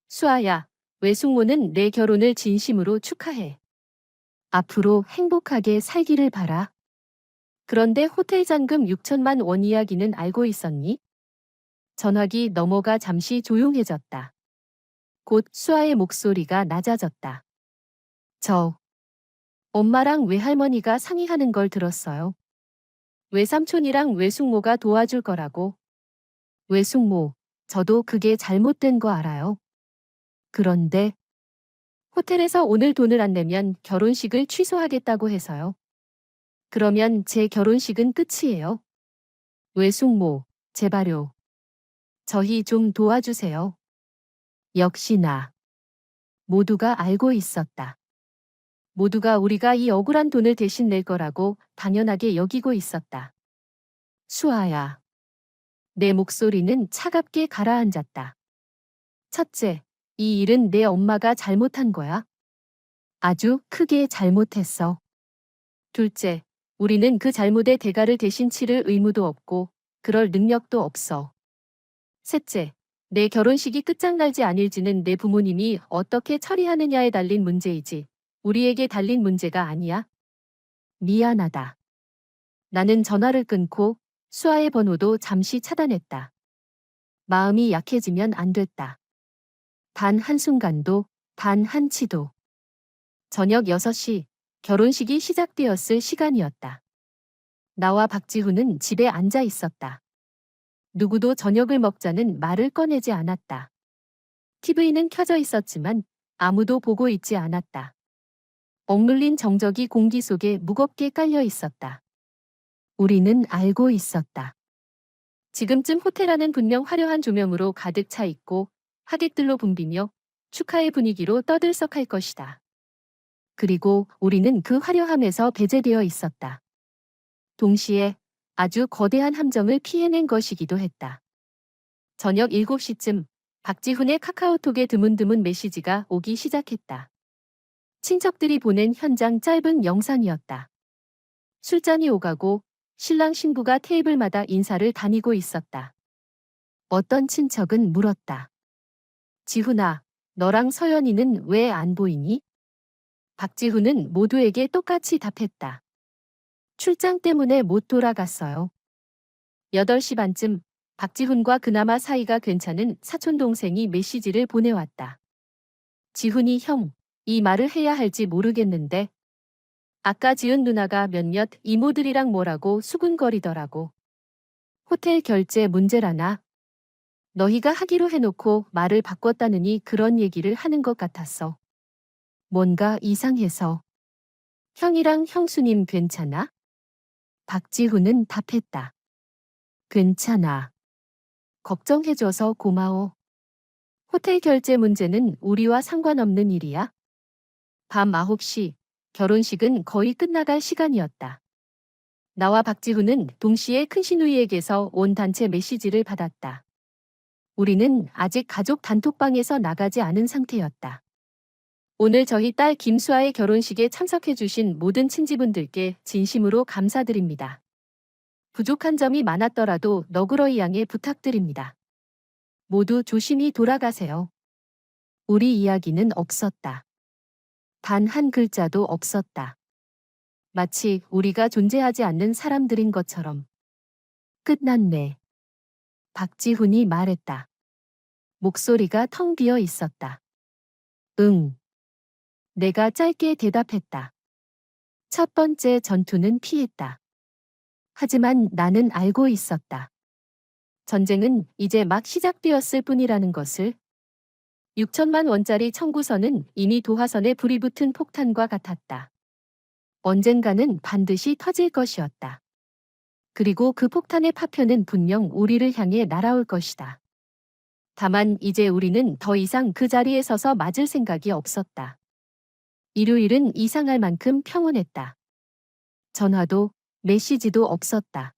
수아야, 외숙모는 내 결혼을 진심으로 축하해. 앞으로 행복하게 살기를 바라. 그런데 호텔 잔금 6천만 원 이야기는 알고 있었니? 전화기 너머가 잠시 조용해졌다. 곧 수아의 목소리가 낮아졌다. 엄마랑 외할머니가 상의하는 걸 들었어요. 외삼촌이랑 외숙모가 도와줄 거라고. 외숙모, 저도 그게 잘못된 거 알아요. 그런데 호텔에서 오늘 돈을 안 내면 결혼식을 취소하겠다고 해서요. 그러면 제 결혼식은 끝이에요. 외숙모, 제발요. 저희 좀 도와주세요. 역시나. 모두가 알고 있었다. 모두가 우리가 이 억울한 돈을 대신 낼 거라고 당연하게 여기고 있었다. 수아야. 내 목소리는 차갑게 가라앉았다. 첫째, 이 일은 내 엄마가 잘못한 거야. 아주 크게 잘못했어. 둘째, 우리는 그 잘못의 대가를 대신 치를 의무도 없고 그럴 능력도 없어. 셋째, 내 결혼식이 끝장날지 아닐지는 내 부모님이 어떻게 처리하느냐에 달린 문제이지 우리에게 달린 문제가 아니야. 미안하다. 나는 전화를 끊고 수아의 번호도 잠시 차단했다. 마음이 약해지면 안 됐다. 단 한순간도, 단 한치도. 저녁 6시, 결혼식이 시작되었을 시간이었다. 나와 박지훈은 집에 앉아 있었다. 누구도 저녁을 먹자는 말을 꺼내지 않았다. TV는 켜져 있었지만 아무도 보고 있지 않았다. 억눌린 정적이 공기 속에 무겁게 깔려 있었다. 우리는 알고 있었다. 지금쯤 호텔 안은 분명 화려한 조명으로 가득 차 있고 하객들로 붐비며 축하의 분위기로 떠들썩할 것이다. 그리고 우리는 그 화려함에서 배제되어 있었다. 동시에 아주 거대한 함정을 피해낸 것이기도 했다. 저녁 7시쯤 박지훈의 카카오톡에 드문드문 메시지가 오기 시작했다. 친척들이 보낸 현장 짧은 영상이었다. 술잔이 오가고 신랑 신부가 테이블마다 인사를 다니고 있었다. 어떤 친척은 물었다. 지훈아, 너랑 서연이는 왜 안 보이니? 박지훈은 모두에게 똑같이 답했다. 출장 때문에 못 돌아갔어요. 8시 반쯤 박지훈과 그나마 사이가 괜찮은 사촌동생이 메시지를 보내왔다. 지훈이 형, 이 말을 해야 할지 모르겠는데 아까 지은 누나가 몇몇 이모들이랑 뭐라고 수군거리더라고. 호텔 결제 문제라나? 너희가 하기로 해놓고 말을 바꿨다느니 그런 얘기를 하는 것 같았어. 뭔가 이상해서. 형이랑 형수님 괜찮아? 박지훈은 답했다. 괜찮아. 걱정해줘서 고마워. 호텔 결제 문제는 우리와 상관없는 일이야. 밤 9시, 결혼식은 거의 끝나갈 시간이었다. 나와 박지훈은 동시에 큰시누이에게서 온 단체 메시지를 받았다. 우리는 아직 가족 단톡방에서 나가지 않은 상태였다. 오늘 저희 딸 김수아의 결혼식에 참석해주신 모든 친지분들께 진심으로 감사드립니다. 부족한 점이 많았더라도 너그러이 양해 부탁드립니다. 모두 조심히 돌아가세요. 우리 이야기는 없었다. 단 한 글자도 없었다. 마치 우리가 존재하지 않는 사람들인 것처럼. 끝났네. 박지훈이 말했다. 목소리가 텅 비어 있었다. 응. 내가 짧게 대답했다. 첫 번째 전투는 피했다. 하지만 나는 알고 있었다. 전쟁은 이제 막 시작되었을 뿐이라는 것을. 6천만 원짜리 청구서는 이미 도화선에 불이 붙은 폭탄과 같았다. 언젠가는 반드시 터질 것이었다. 그리고 그 폭탄의 파편은 분명 우리를 향해 날아올 것이다. 다만 이제 우리는 더 이상 그 자리에 서서 맞을 생각이 없었다. 일요일은 이상할 만큼 평온했다. 전화도 메시지도 없었다.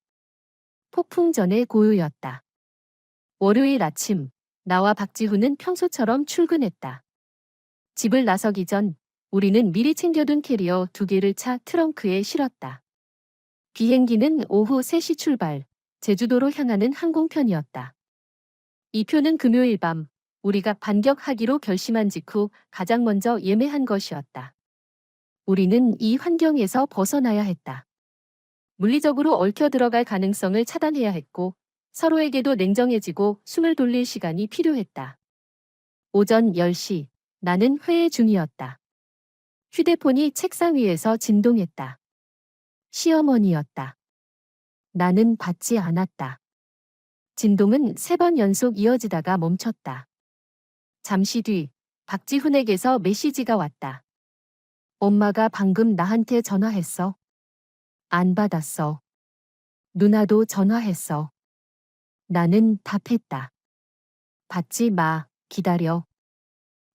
폭풍 전의 고요였다. 월요일 아침, 나와 박지훈은 평소처럼 출근했다. 집을 나서기 전 우리는 미리 챙겨둔 캐리어 2개를 차 트렁크에 실었다. 비행기는 오후 3시 출발, 제주도로 향하는 항공편이었다. 이 표는 금요일 밤 우리가 반격하기로 결심한 직후 가장 먼저 예매한 것이었다. 우리는 이 환경에서 벗어나야 했다. 물리적으로 얽혀 들어갈 가능성을 차단해야 했고 서로에게도 냉정해지고 숨을 돌릴 시간이 필요했다. 오전 10시, 나는 회의 중이었다. 휴대폰이 책상 위에서 진동했다. 시어머니였다. 나는 받지 않았다. 진동은 3번 연속 이어지다가 멈췄다. 잠시 뒤 박지훈에게서 메시지가 왔다. 엄마가 방금 나한테 전화했어. 안 받았어. 누나도 전화했어. 나는 답했다. 받지 마, 기다려.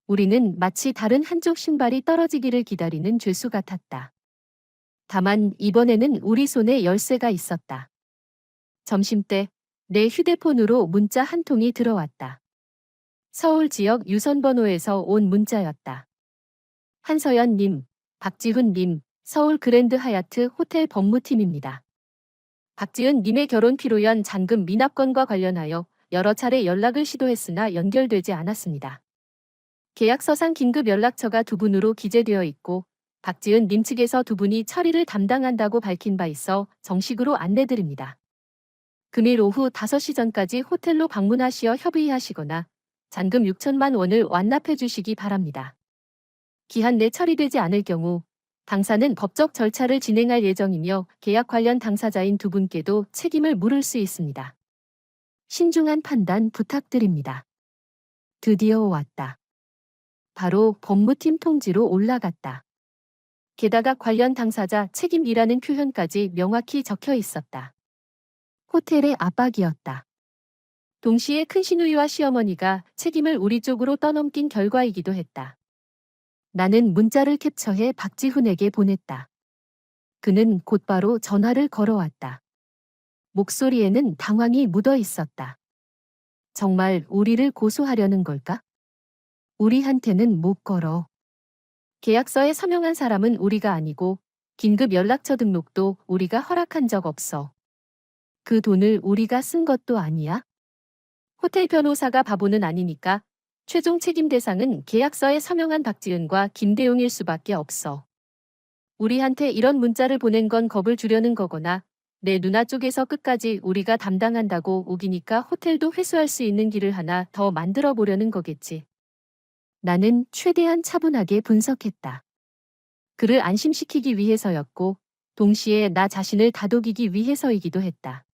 우리는 마치 다른 한쪽 신발이 떨어지기를 기다리는 죄수 같았다. 다만 이번에는 우리 손에 열쇠가 있었다. 점심때 내 휴대폰으로 문자 한 통이 들어왔다. 서울 지역 유선번호에서 온 문자였다. 한서연님, 박지훈님, 서울 그랜드 하얏트 호텔 법무팀입니다. 박지훈님의 결혼 피로연 잔금 미납건과 관련하여 여러 차례 연락을 시도했으나 연결되지 않았습니다. 계약서상 긴급 연락처가 2분으로 기재되어 있고 박지은 님 측에서 두 분이 처리를 담당한다고 밝힌 바 있어 정식으로 안내드립니다. 금일 오후 5시 전까지 호텔로 방문하시어 협의하시거나 잔금 6천만 원을 완납해 주시기 바랍니다. 기한 내 처리되지 않을 경우 당사는 법적 절차를 진행할 예정이며 계약 관련 당사자인 두 분께도 책임을 물을 수 있습니다. 신중한 판단 부탁드립니다. 드디어 왔다. 바로 법무팀 통지로 올라갔다. 게다가 관련 당사자 책임이라는 표현까지 명확히 적혀 있었다. 호텔의 압박이었다. 동시에 큰 시누이와 시어머니가 책임을 우리 쪽으로 떠넘긴 결과이기도 했다. 나는 문자를 캡처해 박지훈에게 보냈다. 그는 곧바로 전화를 걸어왔다. 목소리에는 당황이 묻어 있었다. 정말 우리를 고소하려는 걸까? 우리한테는 못 걸어. 계약서에 서명한 사람은 우리가 아니고 긴급 연락처 등록도 우리가 허락한 적 없어. 그 돈을 우리가 쓴 것도 아니야? 호텔 변호사가 바보는 아니니까 최종 책임 대상은 계약서에 서명한 박지은과 김대웅일 수밖에 없어. 우리한테 이런 문자를 보낸 건 겁을 주려는 거거나 내 누나 쪽에서 끝까지 우리가 담당한다고 우기니까 호텔도 회수할 수 있는 길을 하나 더 만들어 보려는 거겠지. 나는 최대한 차분하게 분석했다. 그를 안심시키기 위해서였고 동시에 나 자신을 다독이기 위해서이기도 했다.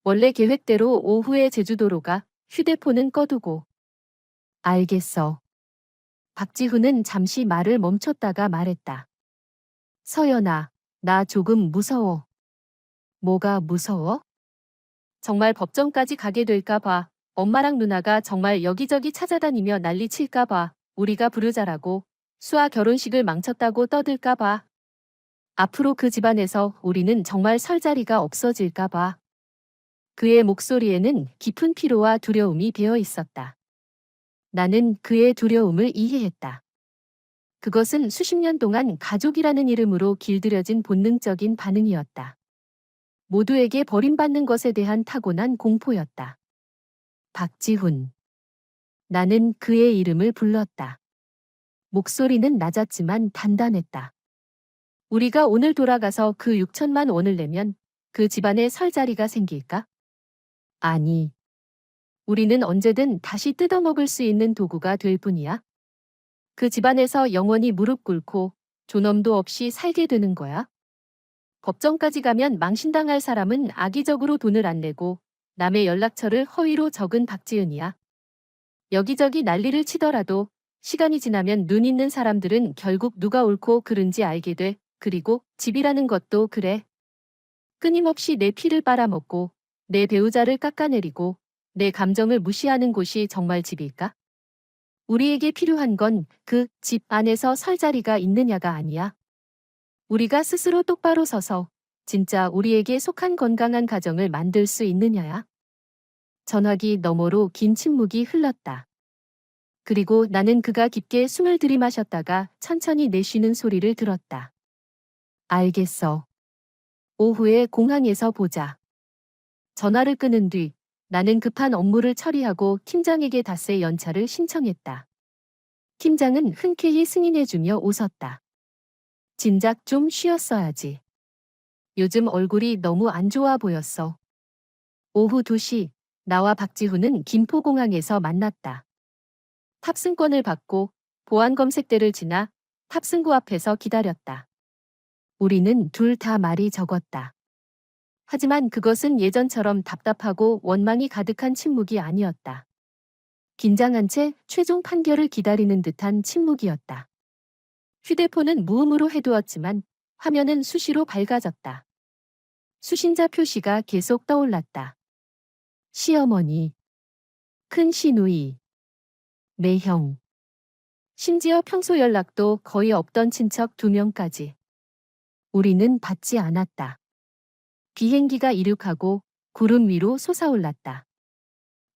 원래 계획대로 오후에 제주도로 가 휴대폰은 꺼두고. 알겠어. 박지훈은 잠시 말을 멈췄다가 말했다. 서연아, 나 조금 무서워. 뭐가 무서워? 정말 법정까지 가게 될까 봐. 엄마랑 누나가 정말 여기저기 찾아다니며 난리 칠까 봐. 우리가 불효자라고 수아 결혼식을 망쳤다고 떠들까 봐. 앞으로 그 집안에서 우리는 정말 설 자리가 없어질까 봐. 그의 목소리에는 깊은 피로와 두려움이 배어 있었다. 나는 그의 두려움을 이해했다. 그것은 수십 년 동안 가족이라는 이름으로 길들여진 본능적인 반응이었다. 모두에게 버림받는 것에 대한 타고난 공포였다. 박지훈. 나는 그의 이름을 불렀다. 목소리는 낮았지만 단단했다. 우리가 오늘 돌아가서 그 6천만 원을 내면 그 집안에 설 자리가 생길까? 아니. 우리는 언제든 다시 뜯어먹을 수 있는 도구가 될 뿐이야. 그 집안에서 영원히 무릎 꿇고 존엄도 없이 살게 되는 거야. 법정까지 가면 망신당할 사람은 악의적으로 돈을 안 내고 남의 연락처를 허위로 적은 박지은이야. 여기저기 난리를 치더라도 시간이 지나면 눈 있는 사람들은 결국 누가 옳고 그른지 알게 돼. 그리고 집이라는 것도 그래. 끊임없이 내 피를 빨아먹고 내 배우자를 깎아내리고 내 감정을 무시하는 곳이 정말 집일까? 우리에게 필요한 건 그 집 안에서 설 자리가 있느냐가 아니야. 우리가 스스로 똑바로 서서 진짜 우리에게 속한 건강한 가정을 만들 수 있느냐야. 전화기 너머로 긴 침묵이 흘렀다. 그리고 나는 그가 깊게 숨을 들이마셨다가 천천히 내쉬는 소리를 들었다. 알겠어. 오후에 공항에서 보자. 전화를 끊은 뒤 나는 급한 업무를 처리하고 팀장에게 닷새 연차를 신청했다. 팀장은 흔쾌히 승인해주며 웃었다. 진작 좀 쉬었어야지. 요즘 얼굴이 너무 안 좋아 보였어. 오후 2시, 나와 박지훈은 김포공항에서 만났다. 탑승권을 받고 보안 검색대를 지나 탑승구 앞에서 기다렸다. 우리는 둘 다 말이 적었다. 하지만 그것은 예전처럼 답답하고 원망이 가득한 침묵이 아니었다. 긴장한 채 최종 판결을 기다리는 듯한 침묵이었다. 휴대폰은 무음으로 해두었지만 화면은 수시로 밝아졌다. 수신자 표시가 계속 떠올랐다. 시어머니, 큰 시누이, 매형, 심지어 평소 연락도 거의 없던 친척 2명까지. 우리는 받지 않았다. 비행기가 이륙하고 구름 위로 솟아올랐다.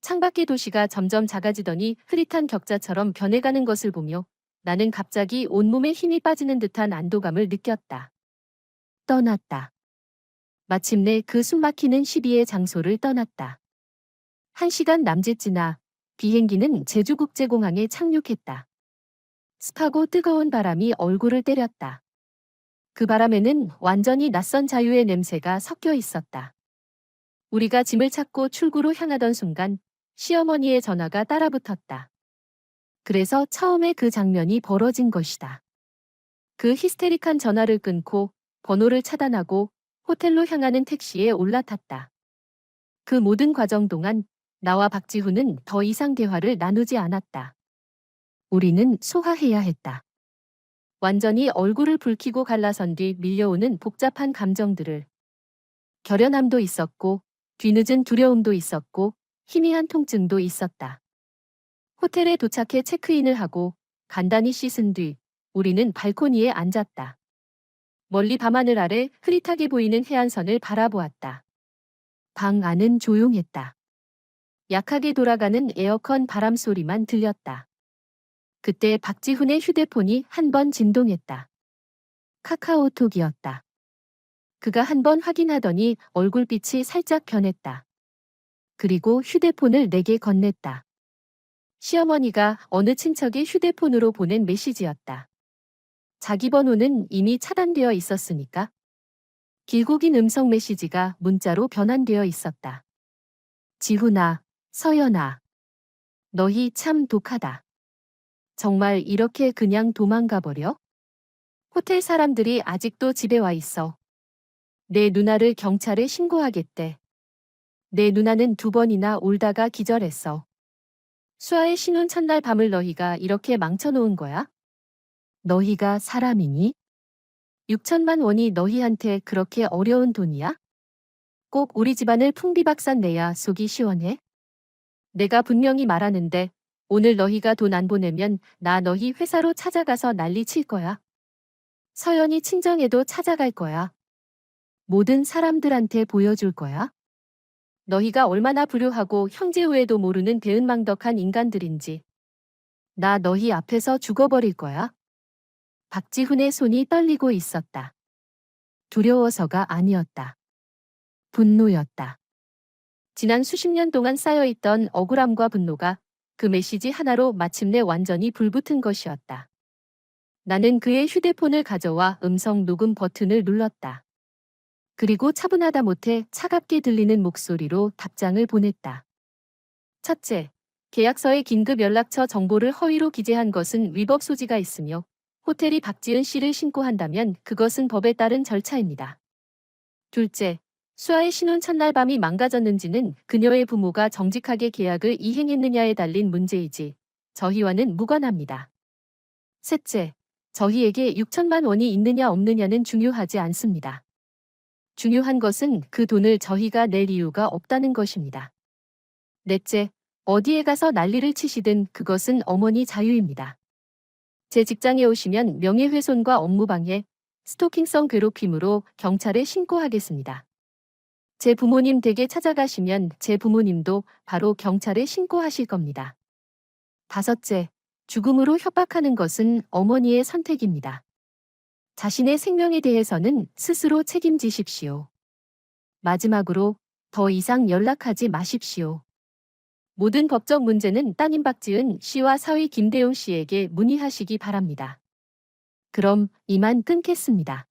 창밖의 도시가 점점 작아지더니 흐릿한 격자처럼 변해가는 것을 보며 나는 갑자기 온몸에 힘이 빠지는 듯한 안도감을 느꼈다. 떠났다. 마침내 그 숨막히는 시비의 장소를 떠났다. 1시간 남짓 지나 비행기는 제주국제공항에 착륙했다. 습하고 뜨거운 바람이 얼굴을 때렸다. 그 바람에는 완전히 낯선 자유의 냄새가 섞여 있었다. 우리가 짐을 찾고 출구로 향하던 순간 시어머니의 전화가 따라붙었다. 그래서 처음에 그 장면이 벌어진 것이다. 그 히스테릭한 전화를 끊고 번호를 차단하고 호텔로 향하는 택시에 올라탔다. 그 모든 과정 동안 나와 박지훈은 더 이상 대화를 나누지 않았다. 우리는 소화해야 했다. 완전히 얼굴을 붉히고 갈라선 뒤 밀려오는 복잡한 감정들을. 결연함도 있었고 뒤늦은 두려움도 있었고 희미한 통증도 있었다. 호텔에 도착해 체크인을 하고 간단히 씻은 뒤 우리는 발코니에 앉았다. 멀리 밤하늘 아래 흐릿하게 보이는 해안선을 바라보았다. 방 안은 조용했다. 약하게 돌아가는 에어컨 바람 소리만 들렸다. 그때 박지훈의 휴대폰이 한 번 진동했다. 카카오톡이었다. 그가 한 번 확인하더니 얼굴빛이 살짝 변했다. 그리고 휴대폰을 내게 건넸다. 시어머니가 어느 친척의 휴대폰으로 보낸 메시지였다. 자기 번호는 이미 차단되어 있었으니까. 길고 긴 음성 메시지가 문자로 변환되어 있었다. 지훈아, 서연아. 너희 참 독하다. 정말 이렇게 그냥 도망가 버려? 호텔 사람들이 아직도 집에 와 있어. 내 누나를 경찰에 신고하겠대. 내 누나는 2번이나 울다가 기절했어. 수아의 신혼 첫날 밤을 너희가 이렇게 망쳐놓은 거야? 너희가 사람이니? 6천만 원이 너희한테 그렇게 어려운 돈이야? 꼭 우리 집안을 풍비박산 내야 속이 시원해? 내가 분명히 말하는데 오늘 너희가 돈 안 보내면 나 너희 회사로 찾아가서 난리 칠 거야. 서연이 친정에도 찾아갈 거야. 모든 사람들한테 보여줄 거야. 너희가 얼마나 불효하고 형제 후에도 모르는 배은망덕한 인간들인지. 나 너희 앞에서 죽어버릴 거야. 박지훈의 손이 떨리고 있었다. 두려워서가 아니었다. 분노였다. 지난 수십 년 동안 쌓여있던 억울함과 분노가 그 메시지 하나로 마침내 완전히 불붙은 것이었다. 나는 그의 휴대폰을 가져와 음성 녹음 버튼을 눌렀다. 그리고 차분하다 못해 차갑게 들리는 목소리로 답장을 보냈다. 첫째, 계약서의 긴급 연락처 정보를 허위로 기재한 것은 위법 소지가 있으며 호텔이 박지은 씨를 신고한다면 그것은 법에 따른 절차입니다. 둘째, 수아의 신혼 첫날 밤이 망가졌는지는 그녀의 부모가 정직하게 계약을 이행했느냐에 달린 문제이지 저희와는 무관합니다. 셋째, 저희에게 6천만 원이 있느냐 없느냐는 중요하지 않습니다. 중요한 것은 그 돈을 저희가 낼 이유가 없다는 것입니다. 넷째, 어디에 가서 난리를 치시든 그것은 어머니 자유입니다. 제 직장에 오시면 명예훼손과 업무방해, 스토킹성 괴롭힘으로 경찰에 신고하겠습니다. 제 부모님 댁에 찾아가시면 제 부모님도 바로 경찰에 신고하실 겁니다. 다섯째, 죽음으로 협박하는 것은 어머니의 선택입니다. 자신의 생명에 대해서는 스스로 책임지십시오. 마지막으로 더 이상 연락하지 마십시오. 모든 법적 문제는 따님 박지은 씨와 사위 김대용 씨에게 문의하시기 바랍니다. 그럼 이만 끊겠습니다.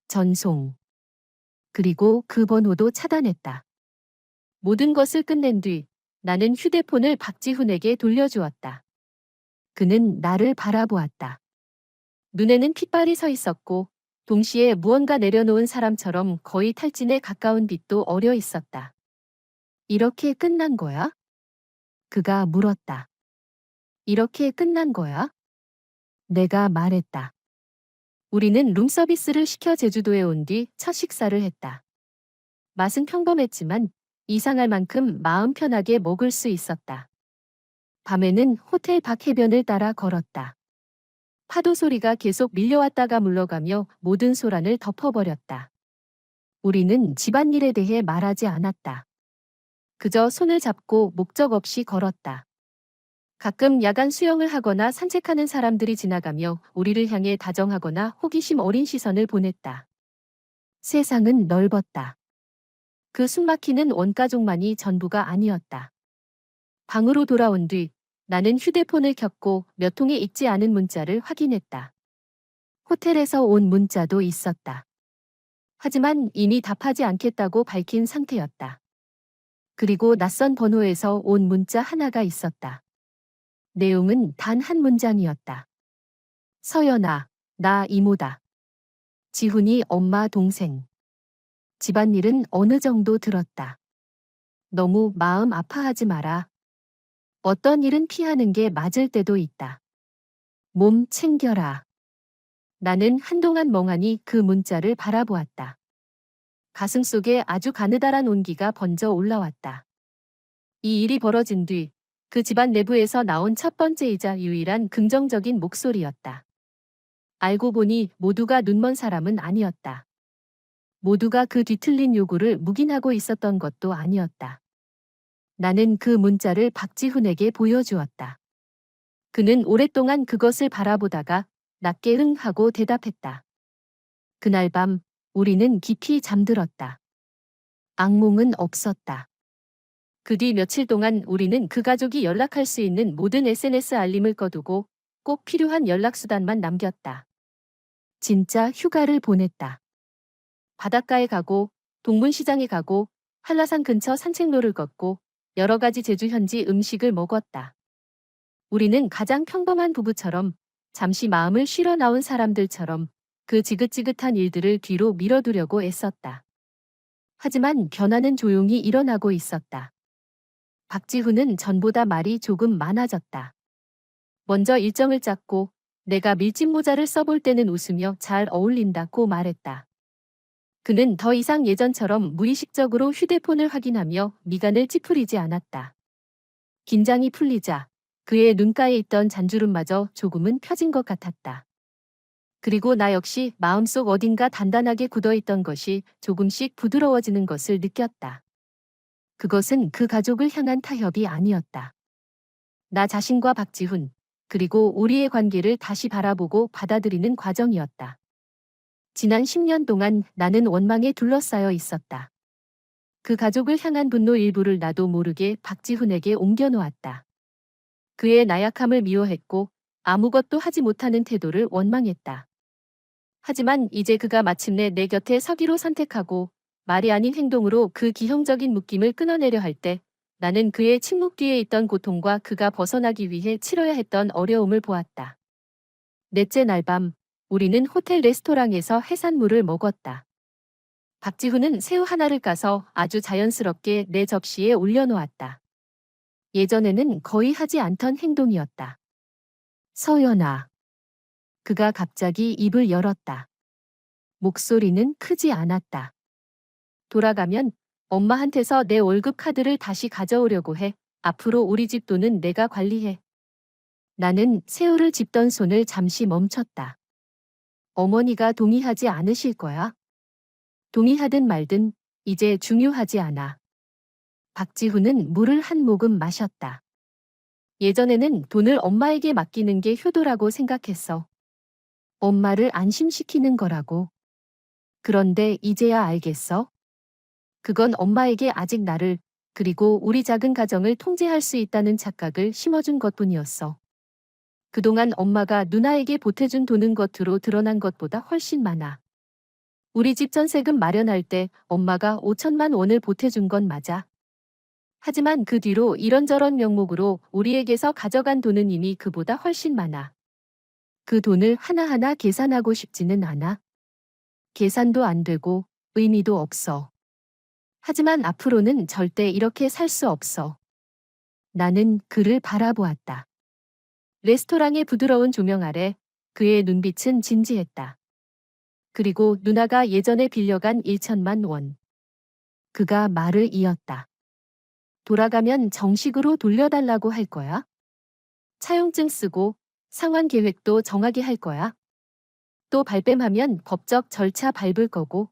전송. 그리고 그 번호도 차단했다. 모든 것을 끝낸 뒤 나는 휴대폰을 박지훈에게 돌려주었다. 그는 나를 바라보았다. 눈에는 핏발이 서 있었고 동시에 무언가 내려놓은 사람처럼 거의 탈진에 가까운 빛도 어려 있었다. 이렇게 끝난 거야? 그가 물었다. 이렇게 끝난 거야? 내가 말했다. 우리는 룸서비스를 시켜 제주도에 온 뒤 첫 식사를 했다. 맛은 평범했지만 이상할 만큼 마음 편하게 먹을 수 있었다. 밤에는 호텔 밖 해변을 따라 걸었다. 파도 소리가 계속 밀려왔다가 물러가며 모든 소란을 덮어버렸다. 우리는 집안일에 대해 말하지 않았다. 그저 손을 잡고 목적 없이 걸었다. 가끔 야간 수영을 하거나 산책하는 사람들이 지나가며 우리를 향해 다정하거나 호기심 어린 시선을 보냈다. 세상은 넓었다. 그 숨막히는 원가족만이 전부가 아니었다. 방으로 돌아온 뒤 나는 휴대폰을 켰고 몇 통의 읽지 않은 문자를 확인했다. 호텔에서 온 문자도 있었다. 하지만 이미 답하지 않겠다고 밝힌 상태였다. 그리고 낯선 번호에서 온 문자 하나가 있었다. 내용은 단 한 문장이었다. 서연아, 나 이모다. 지훈이 엄마 동생. 집안일은 어느 정도 들었다. 너무 마음 아파하지 마라. 어떤 일은 피하는 게 맞을 때도 있다. 몸 챙겨라. 나는 한동안 멍하니 그 문자를 바라보았다. 가슴속에 아주 가느다란 온기가 번져 올라왔다. 이 일이 벌어진 뒤 그 집안 내부에서 나온 첫 번째이자 유일한 긍정적인 목소리였다. 알고 보니 모두가 눈먼 사람은 아니었다. 모두가 그 뒤틀린 요구를 묵인하고 있었던 것도 아니었다. 나는 그 문자를 박지훈에게 보여주었다. 그는 오랫동안 그것을 바라보다가 낮게 응 하고 대답했다. 그날 밤 우리는 깊이 잠들었다. 악몽은 없었다. 그 뒤 며칠 동안 우리는 그 가족이 연락할 수 있는 모든 SNS 알림을 꺼두고 꼭 필요한 연락수단만 남겼다. 진짜 휴가를 보냈다. 바닷가에 가고 동문시장에 가고 한라산 근처 산책로를 걷고 여러 가지 제주 현지 음식을 먹었다. 우리는 가장 평범한 부부처럼 잠시 마음을 쉬러 나온 사람들처럼 그 지긋지긋한 일들을 뒤로 밀어두려고 애썼다. 하지만 변화는 조용히 일어나고 있었다. 박지훈은 전보다 말이 조금 많아졌다. 먼저 일정을 짰고 내가 밀짚 모자를 써볼 때는 웃으며 잘 어울린다고 말했다. 그는 더 이상 예전처럼 무의식적으로 휴대폰을 확인하며 미간을 찌푸리지 않았다. 긴장이 풀리자 그의 눈가에 있던 잔주름마저 조금은 펴진 것 같았다. 그리고 나 역시 마음속 어딘가 단단하게 굳어있던 것이 조금씩 부드러워지는 것을 느꼈다. 그것은 그 가족을 향한 타협이 아니었다. 나 자신과 박지훈, 그리고 우리의 관계를 다시 바라보고 받아들이는 과정이었다. 지난 10년 동안 나는 원망에 둘러싸여 있었다. 그 가족을 향한 분노 일부를 나도 모르게 박지훈에게 옮겨놓았다. 그의 나약함을 미워했고 아무것도 하지 못하는 태도를 원망했다. 하지만 이제 그가 마침내 내 곁에 서기로 선택하고 말이 아닌 행동으로 그 기형적인 묶임을 끊어내려 할 때 나는 그의 침묵 뒤에 있던 고통과 그가 벗어나기 위해 치러야 했던 어려움을 보았다. 넷째 날 밤 우리는 호텔 레스토랑에서 해산물을 먹었다. 박지훈은 새우 하나를 까서 아주 자연스럽게 내 접시에 올려놓았다. 예전에는 거의 하지 않던 행동이었다. 서연아. 그가 갑자기 입을 열었다. 목소리는 크지 않았다. 돌아가면 엄마한테서 내 월급 카드를 다시 가져오려고 해. 앞으로 우리 집 돈은 내가 관리해. 나는 새우를 집던 손을 잠시 멈췄다. 어머니가 동의하지 않으실 거야? 동의하든 말든 이제 중요하지 않아. 박지훈은 물을 한 모금 마셨다. 예전에는 돈을 엄마에게 맡기는 게 효도라고 생각했어. 엄마를 안심시키는 거라고. 그런데 이제야 알겠어? 그건 엄마에게 아직 나를, 그리고 우리 작은 가정을 통제할 수 있다는 착각을 심어준 것뿐이었어. 그동안 엄마가 누나에게 보태준 돈은 겉으로 드러난 것보다 훨씬 많아. 우리 집 전세금 마련할 때 엄마가 5천만 원을 보태준 건 맞아. 하지만 그 뒤로 이런저런 명목으로 우리에게서 가져간 돈은 이미 그보다 훨씬 많아. 그 돈을 하나하나 계산하고 싶지는 않아. 계산도 안 되고 의미도 없어. 하지만 앞으로는 절대 이렇게 살 수 없어. 나는 그를 바라보았다. 레스토랑의 부드러운 조명 아래 그의 눈빛은 진지했다. 그리고 누나가 예전에 빌려간 1천만 원. 그가 말을 이었다. 돌아가면 정식으로 돌려달라고 할 거야? 차용증 쓰고 상환 계획도 정하게 할 거야? 또 발뺌하면 법적 절차 밟을 거고.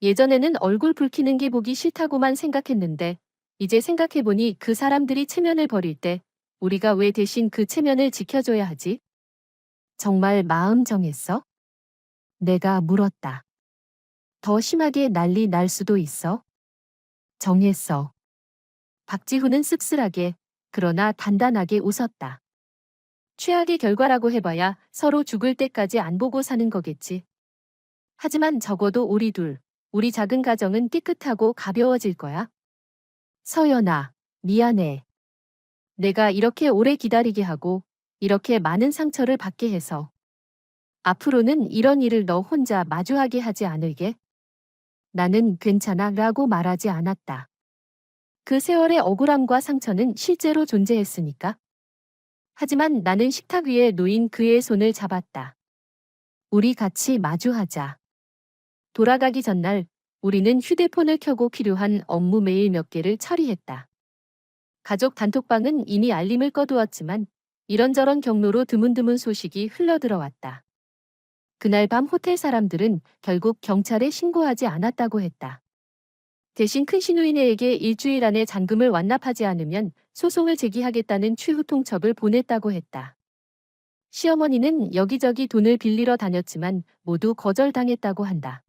예전에는 얼굴 붉히는 게 보기 싫다고만 생각했는데 이제 생각해보니 그 사람들이 체면을 버릴 때 우리가 왜 대신 그 체면을 지켜줘야 하지? 정말 마음 정했어? 내가 물었다. 더 심하게 난리 날 수도 있어? 정했어. 박지훈은 씁쓸하게 그러나 단단하게 웃었다. 최악의 결과라고 해봐야 서로 죽을 때까지 안 보고 사는 거겠지. 하지만 적어도 우리 작은 가정은 깨끗하고 가벼워질 거야. 서연아, 미안해. 내가 이렇게 오래 기다리게 하고, 이렇게 많은 상처를 받게 해서. 앞으로는 이런 일을 너 혼자 마주하게 하지 않을게. 나는 괜찮아 라고 말하지 않았다. 그 세월의 억울함과 상처는 실제로 존재했으니까. 하지만 나는 식탁 위에 놓인 그의 손을 잡았다. 우리 같이 마주하자. 돌아가기 전날 우리는 휴대폰을 켜고 필요한 업무 메일 몇 개를 처리했다. 가족 단톡방은 이미 알림을 꺼두었지만 이런저런 경로로 드문드문 소식이 흘러들어왔다. 그날 밤 호텔 사람들은 결국 경찰에 신고하지 않았다고 했다. 대신 큰 시누이네에게 일주일 안에 잔금을 완납하지 않으면 소송을 제기하겠다는 최후 통첩을 보냈다고 했다. 시어머니는 여기저기 돈을 빌리러 다녔지만 모두 거절당했다고 한다.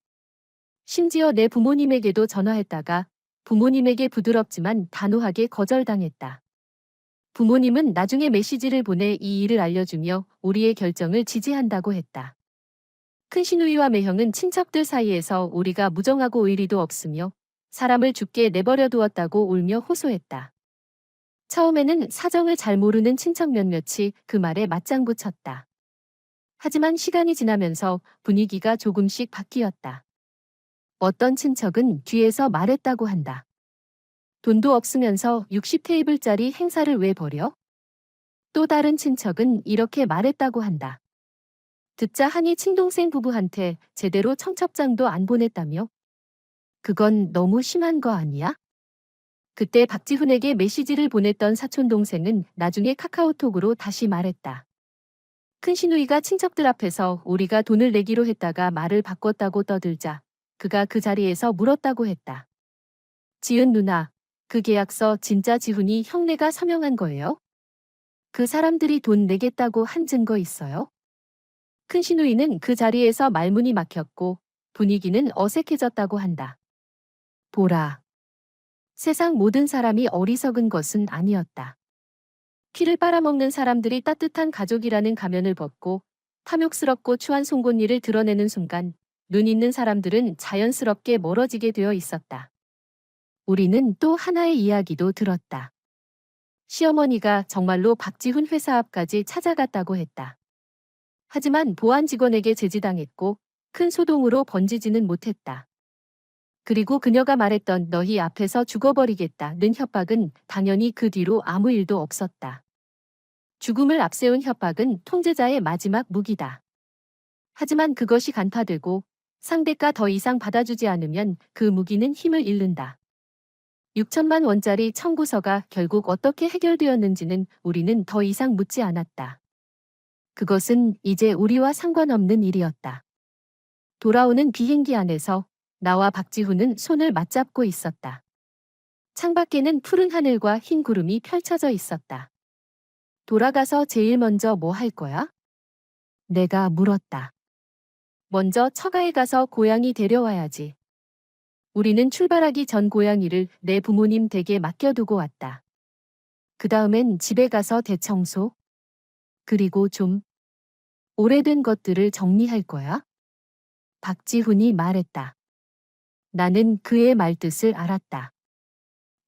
심지어 내 부모님에게도 전화했다가 부모님에게 부드럽지만 단호하게 거절당했다. 부모님은 나중에 메시지를 보내 이 일을 알려주며 우리의 결정을 지지한다고 했다. 큰시누이와 매형은 친척들 사이에서 우리가 무정하고 의리도 없으며 사람을 죽게 내버려 두었다고 울며 호소했다. 처음에는 사정을 잘 모르는 친척 몇몇이 그 말에 맞장구 쳤다. 하지만 시간이 지나면서 분위기가 조금씩 바뀌었다. 어떤 친척은 뒤에서 말했다고 한다. 돈도 없으면서 60테이블짜리 행사를 왜 벌여? 또 다른 친척은 이렇게 말했다고 한다. 듣자 하니 친동생 부부한테 제대로 청첩장도 안 보냈다며? 그건 너무 심한 거 아니야? 그때 박지훈에게 메시지를 보냈던 사촌동생은 나중에 카카오톡으로 다시 말했다. 큰시누이가 친척들 앞에서 우리가 돈을 내기로 했다가 말을 바꿨다고 떠들자 그가 그 자리에서 물었다고 했다. 지은 누나, 그 계약서 진짜 지훈이 형네가 서명한 거예요? 그 사람들이 돈 내겠다고 한 증거 있어요? 큰시누이는 그 자리에서 말문이 막혔고 분위기는 어색해졌다고 한다. 보라. 세상 모든 사람이 어리석은 것은 아니었다. 피를 빨아먹는 사람들이 따뜻한 가족이라는 가면을 벗고 탐욕스럽고 추한 송곳니를 드러내는 순간 눈 있는 사람들은 자연스럽게 멀어지게 되어 있었다. 우리는 또 하나의 이야기도 들었다. 시어머니가 정말로 박지훈 회사 앞까지 찾아갔다고 했다. 하지만 보안 직원에게 제지당했고 큰 소동으로 번지지는 못했다. 그리고 그녀가 말했던 너희 앞에서 죽어버리겠다는 협박은 당연히 그 뒤로 아무 일도 없었다. 죽음을 앞세운 협박은 통제자의 마지막 무기다. 하지만 그것이 간파되고 상대가 더 이상 받아주지 않으면 그 무기는 힘을 잃는다. 6천만 원짜리 청구서가 결국 어떻게 해결되었는지는 우리는 더 이상 묻지 않았다. 그것은 이제 우리와 상관없는 일이었다. 돌아오는 비행기 안에서 나와 박지훈은 손을 맞잡고 있었다. 창밖에는 푸른 하늘과 흰 구름이 펼쳐져 있었다. 돌아가서 제일 먼저 뭐 할 거야? 내가 물었다. 먼저 처가에 가서 고양이 데려와야지. 우리는 출발하기 전 고양이를 내 부모님 댁에 맡겨두고 왔다. 그 다음엔 집에 가서 대청소. 그리고 좀 오래된 것들을 정리할 거야? 박지훈이 말했다. 나는 그의 말뜻을 알았다.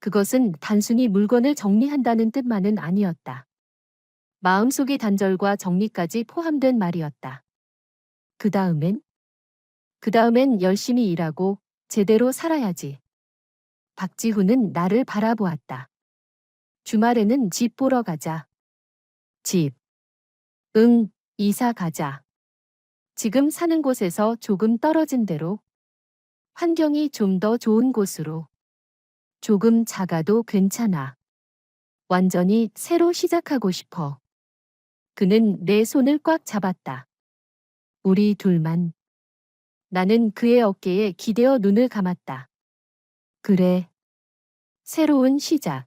그것은 단순히 물건을 정리한다는 뜻만은 아니었다. 마음속의 단절과 정리까지 포함된 말이었다. 그 다음엔 열심히 일하고 제대로 살아야지. 박지훈은 나를 바라보았다. 주말에는 집 보러 가자. 집. 응, 이사 가자. 지금 사는 곳에서 조금 떨어진 데로. 환경이 좀 더 좋은 곳으로. 조금 작아도 괜찮아. 완전히 새로 시작하고 싶어. 그는 내 손을 꽉 잡았다. 우리 둘만. 나는 그의 어깨에 기대어 눈을 감았다. 그래. 새로운 시작.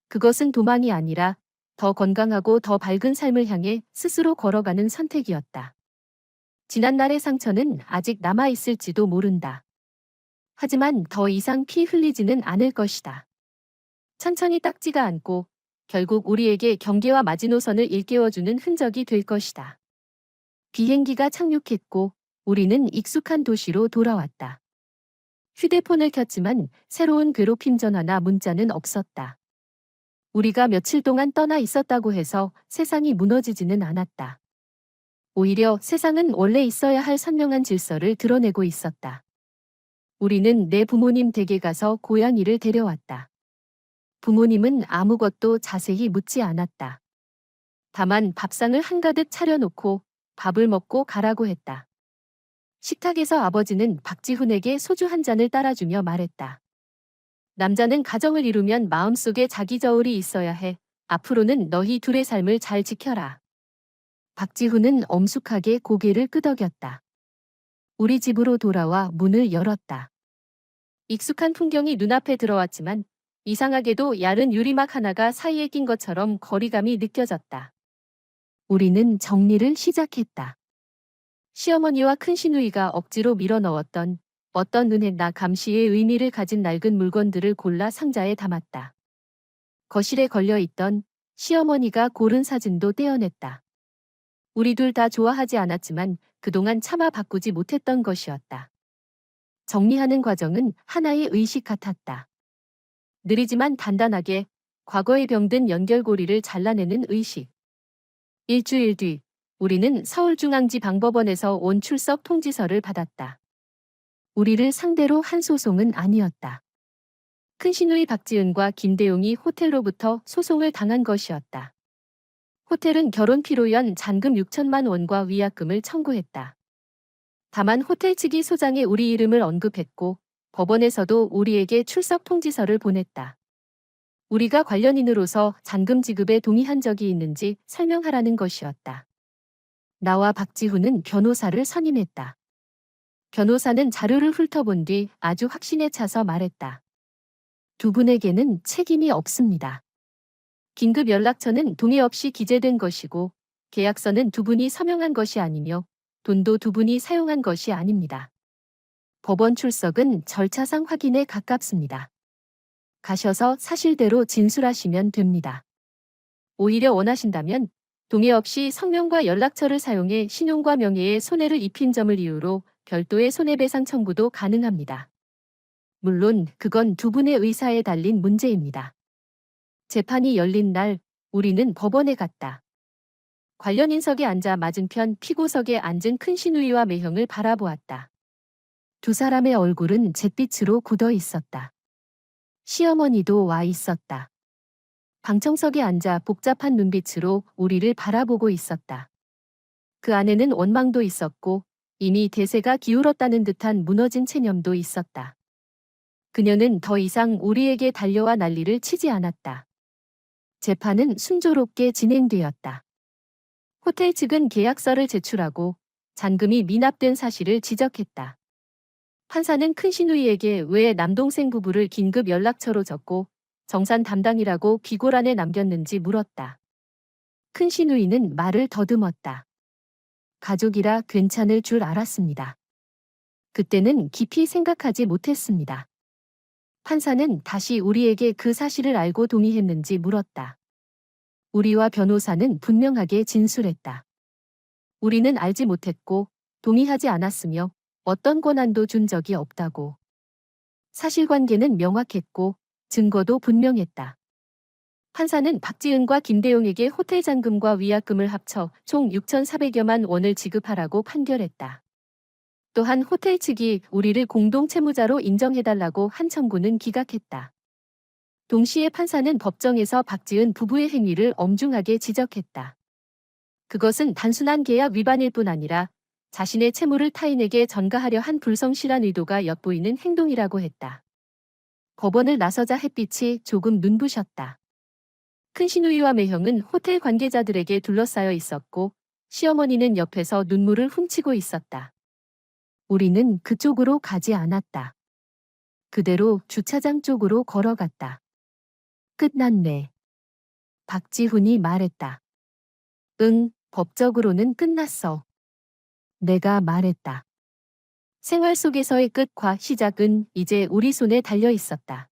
그것은 도망이 아니라 더 건강하고 더 밝은 삶을 향해 스스로 걸어가는 선택이었다. 지난날의 상처는 아직 남아있을지도 모른다. 하지만 더 이상 피 흘리지는 않을 것이다. 천천히 딱지가 않고 결국 우리에게 경계와 마지노선을 일깨워주는 흔적이 될 것이다. 비행기가 착륙했고 우리는 익숙한 도시로 돌아왔다. 휴대폰을 켰지만 새로운 괴롭힘 전화나 문자는 없었다. 우리가 며칠 동안 떠나 있었다고 해서 세상이 무너지지는 않았다. 오히려 세상은 원래 있어야 할 선명한 질서를 드러내고 있었다. 우리는 내 부모님 댁에 가서 고양이를 데려왔다. 부모님은 아무것도 자세히 묻지 않았다. 다만 밥상을 한가득 차려놓고 밥을 먹고 가라고 했다. 식탁에서 아버지는 박지훈에게 소주 한 잔을 따라주며 말했다. 남자는 가정을 이루면 마음속에 자기 저울이 있어야 해. 앞으로는 너희 둘의 삶을 잘 지켜라. 박지훈은 엄숙하게 고개를 끄덕였다. 우리 집으로 돌아와 문을 열었다. 익숙한 풍경이 눈앞에 들어왔지만 이상하게도 얇은 유리막 하나가 사이에 낀 것처럼 거리감이 느껴졌다. 우리는 정리를 시작했다. 시어머니와 큰 시누이가 억지로 밀어넣었던 어떤 은혜나 감시의 의미를 가진 낡은 물건들을 골라 상자에 담았다. 거실에 걸려있던 시어머니가 고른 사진도 떼어냈다. 우리 둘 다 좋아하지 않았지만 그동안 차마 바꾸지 못했던 것이었다. 정리하는 과정은 하나의 의식 같았다. 느리지만 단단하게 과거에 병든 연결고리를 잘라내는 의식. 일주일 뒤 우리는 서울중앙지방법원에서 온 출석 통지서를 받았다. 우리를 상대로 한 소송은 아니었다. 큰시누이 박지은과 김대용이 호텔로부터 소송을 당한 것이었다. 호텔은 결혼 피로연 잔금 6천만 원과 위약금을 청구했다. 다만 호텔 측이 소장에 우리 이름을 언급했고 법원에서도 우리에게 출석 통지서를 보냈다. 우리가 관련인으로서 잔금 지급에 동의한 적이 있는지 설명하라는 것이었다. 나와 박지훈은 변호사를 선임했다. 변호사는 자료를 훑어본 뒤 아주 확신에 차서 말했다. 두 분에게는 책임이 없습니다. 긴급 연락처는 동의 없이 기재된 것이고 계약서는 두 분이 서명한 것이 아니며 돈도 두 분이 사용한 것이 아닙니다. 법원 출석은 절차상 확인에 가깝습니다. 가셔서 사실대로 진술하시면 됩니다. 오히려 원하신다면 동의 없이 성명과 연락처를 사용해 신용과 명예에 손해를 입힌 점을 이유로 별도의 손해배상 청구도 가능합니다. 물론 그건 두 분의 의사에 달린 문제입니다. 재판이 열린 날 우리는 법원에 갔다. 관련인석에 앉아 맞은편 피고석에 앉은 큰시누이와 매형을 바라보았다. 두 사람의 얼굴은 잿빛으로 굳어 있었다. 시어머니도 와 있었다. 방청석에 앉아 복잡한 눈빛으로 우리를 바라보고 있었다. 그 안에는 원망도 있었고 이미 대세가 기울었다는 듯한 무너진 체념도 있었다. 그녀는 더 이상 우리에게 달려와 난리를 치지 않았다. 재판은 순조롭게 진행되었다. 호텔 측은 계약서를 제출하고 잔금이 미납된 사실을 지적했다. 판사는 큰시누이에게 왜 남동생 부부를 긴급 연락처로 적고 정산 담당이라고 기고란에 남겼는지 물었다. 큰시누이는 말을 더듬었다. 가족이라 괜찮을 줄 알았습니다. 그때는 깊이 생각하지 못했습니다. 판사는 다시 우리에게 그 사실을 알고 동의했는지 물었다. 우리와 변호사는 분명하게 진술했다. 우리는 알지 못했고 동의하지 않았으며 어떤 권한도 준 적이 없다고. 사실관계는 명확했고 증거도 분명했다. 판사는 박지은과 김대용에게 호텔 잔금과 위약금을 합쳐 총 6,400여만 원을 지급하라고 판결했다. 또한 호텔 측이 우리를 공동 채무자로 인정해달라고 한 청구는 기각했다. 동시에 판사는 법정에서 박지은 부부의 행위를 엄중하게 지적했다. 그것은 단순한 계약 위반일 뿐 아니라 자신의 채무를 타인에게 전가하려 한 불성실한 의도가 엿보이는 행동이라고 했다. 법원을 나서자 햇빛이 조금 눈부셨다. 큰시누이와 매형은 호텔 관계자들에게 둘러싸여 있었고 시어머니는 옆에서 눈물을 훔치고 있었다. 우리는 그쪽으로 가지 않았다. 그대로 주차장 쪽으로 걸어갔다. 끝났네. 박지훈이 말했다. 응, 법적으로는 끝났어. 내가 말했다. 생활 속에서의 끝과 시작은 이제 우리 손에 달려 있었다.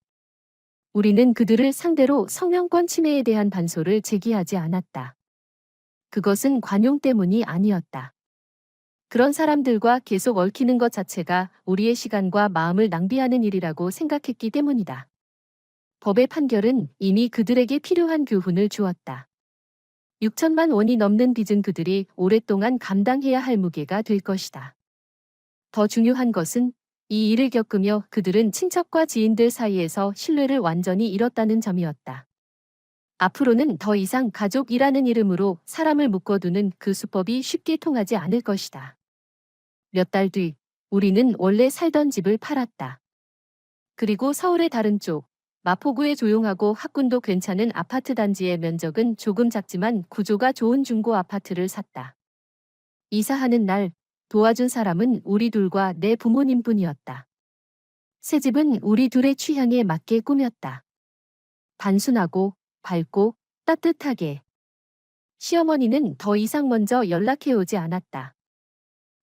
우리는 그들을 상대로 성명권 침해에 대한 반소를 제기하지 않았다. 그것은 관용 때문이 아니었다. 그런 사람들과 계속 얽히는 것 자체가 우리의 시간과 마음을 낭비하는 일이라고 생각했기 때문이다. 법의 판결은 이미 그들에게 필요한 교훈을 주었다. 6천만 원이 넘는 빚은 그들이 오랫동안 감당해야 할 무게가 될 것이다. 더 중요한 것은 이 일을 겪으며 그들은 친척과 지인들 사이에서 신뢰를 완전히 잃었다는 점이었다. 앞으로는 더 이상 가족이라는 이름으로 사람을 묶어두는 그 수법이 쉽게 통하지 않을 것이다. 몇 달 뒤, 우리는 원래 살던 집을 팔았다. 그리고 서울의 다른 쪽, 마포구의 조용하고 학군도 괜찮은 아파트 단지의 면적은 조금 작지만 구조가 좋은 중고 아파트를 샀다. 이사하는 날, 도와준 사람은 우리 둘과 내 부모님뿐이었다. 새 집은 우리 둘의 취향에 맞게 꾸몄다. 단순하고 밝고 따뜻하게. 시어머니는 더 이상 먼저 연락해오지 않았다.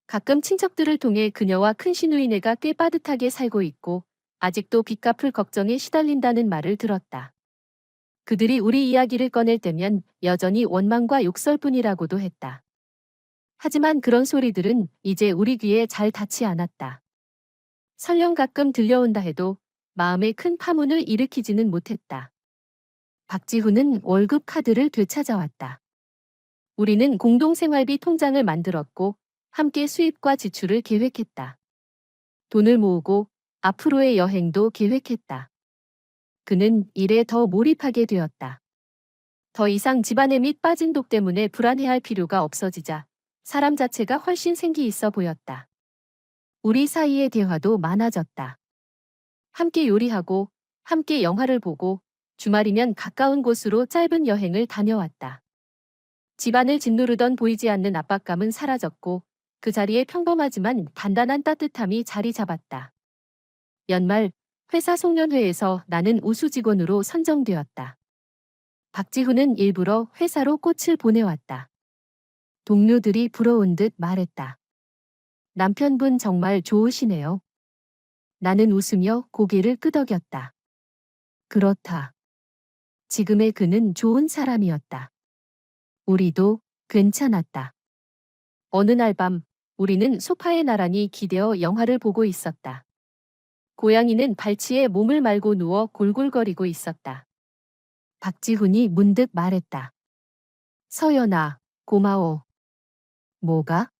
가끔 친척들을 통해 그녀와 큰 시누이네가 꽤 빠듯하게 살고 있고 아직도 빚 갚을 걱정에 시달린다는 말을 들었다. 그들이 우리 이야기를 꺼낼 때면 여전히 원망과 욕설뿐이라고도 했다. 하지만 그런 소리들은 이제 우리 귀에 잘 닿지 않았다. 설령 가끔 들려온다 해도 마음에 큰 파문을 일으키지는 못했다. 박지훈은 월급 카드를 되찾아왔다. 우리는 공동생활비 통장을 만들었고 함께 수입과 지출을 계획했다. 돈을 모으고 앞으로의 여행도 계획했다. 그는 일에 더 몰입하게 되었다. 더 이상 집안의 밑 빠진 독 때문에 불안해할 필요가 없어지자 사람 자체가 훨씬 생기 있어 보였다. 우리 사이의 대화도 많아졌다. 함께 요리하고 함께 영화를 보고 주말이면 가까운 곳으로 짧은 여행을 다녀왔다. 집안을 짓누르던 보이지 않는 압박감은 사라졌고 그 자리에 평범하지만 단단한 따뜻함이 자리 잡았다. 연말 회사 송년회에서 나는 우수 직원으로 선정되었다. 박지훈은 일부러 회사로 꽃을 보내왔다. 동료들이 부러운 듯 말했다. 남편분 정말 좋으시네요. 나는 웃으며 고개를 끄덕였다. 그렇다. 지금의 그는 좋은 사람이었다. 우리도 괜찮았다. 어느 날 밤, 우리는 소파에 나란히 기대어 영화를 보고 있었다. 고양이는 발치에 몸을 말고 누워 골골거리고 있었다. 박지훈이 문득 말했다. 서연아, 고마워. 뭐가?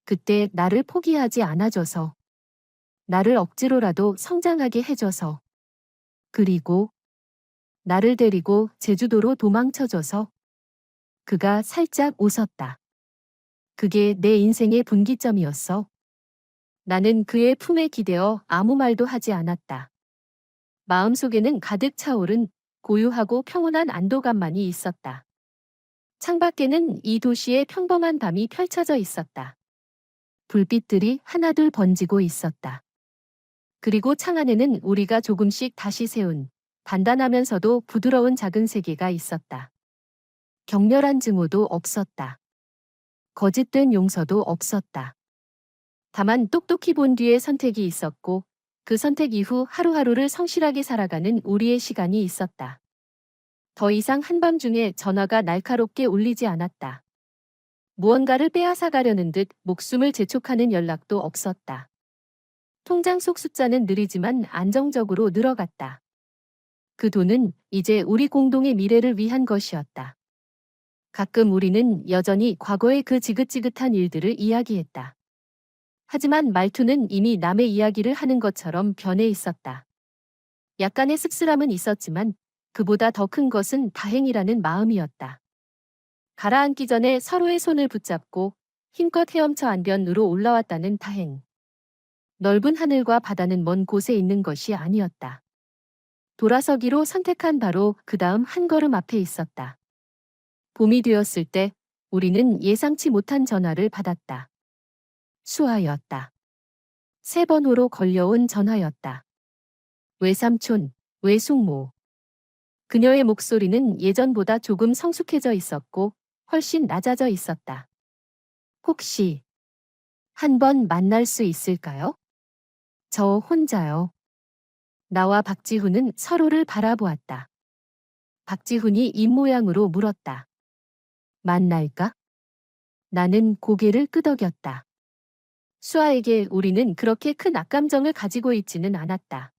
그때 나를 포기하지 않아줘서. 나를 억지로라도 성장하게 해줘서. 그리고 나를 데리고 제주도로 도망쳐줘서. 그가 살짝 웃었다. 그게 내 인생의 분기점이었어. 나는 그의 품에 기대어 아무 말도 하지 않았다. 마음속에는 가득 차오른 고요하고 평온한 안도감만이 있었다. 창밖에는 이 도시의 평범한 밤이 펼쳐져 있었다. 불빛들이 하나둘 번지고 있었다. 그리고 창 안에는 우리가 조금씩 다시 세운 단단하면서도 부드러운 작은 세계가 있었다. 격렬한 증오도 없었다. 거짓된 용서도 없었다. 다만 똑똑히 본 뒤에 선택이 있었고 그 선택 이후 하루하루를 성실하게 살아가는 우리의 시간이 있었다. 더 이상 한밤중에 전화가 날카롭게 울리지 않았다. 무언가를 빼앗아가려는 듯 목숨을 재촉하는 연락도 없었다. 통장 속 숫자는 느리지만 안정적으로 늘어갔다. 그 돈은 이제 우리 공동의 미래를 위한 것이었다. 가끔 우리는 여전히 과거의 그 지긋지긋한 일들을 이야기했다. 하지만 말투는 이미 남의 이야기를 하는 것처럼 변해 있었다. 약간의 씁쓸함은 있었지만 그보다 더 큰 것은 다행이라는 마음이었다. 가라앉기 전에 서로의 손을 붙잡고 힘껏 헤엄쳐 안변으로 올라왔다는 다행. 넓은 하늘과 바다는 먼 곳에 있는 것이 아니었다. 돌아서기로 선택한 바로 그 다음 한 걸음 앞에 있었다. 봄이 되었을 때 우리는 예상치 못한 전화를 받았다. 수아였다. 세 번호로 걸려온 전화였다. 외삼촌, 외숙모. 그녀의 목소리는 예전보다 조금 성숙해져 있었고 훨씬 낮아져 있었다. 혹시 한번 만날 수 있을까요? 저 혼자요. 나와 박지훈은 서로를 바라보았다. 박지훈이 입모양으로 물었다. 만날까? 나는 고개를 끄덕였다. 수아에게 우리는 그렇게 큰 악감정을 가지고 있지는 않았다.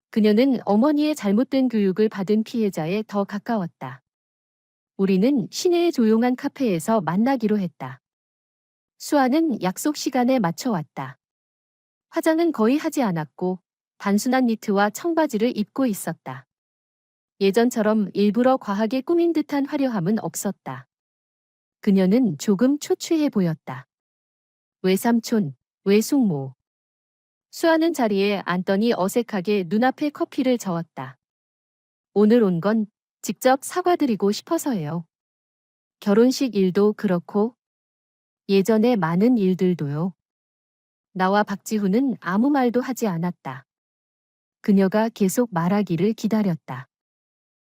그녀는 어머니의 잘못된 교육을 받은 피해자에 더 가까웠다. 우리는 시내의 조용한 카페에서 만나기로 했다. 수아는 약속 시간에 맞춰왔다. 화장은 거의 하지 않았고 단순한 니트와 청바지를 입고 있었다. 예전처럼 일부러 과하게 꾸민 듯한 화려함은 없었다. 그녀는 조금 초췌해 보였다. 외삼촌, 외숙모. 수아는 자리에 앉더니 어색하게 눈앞에 커피를 저었다. 오늘 온 건 직접 사과드리고 싶어서예요. 결혼식 일도 그렇고 예전에 많은 일들도요. 나와 박지훈은 아무 말도 하지 않았다. 그녀가 계속 말하기를 기다렸다.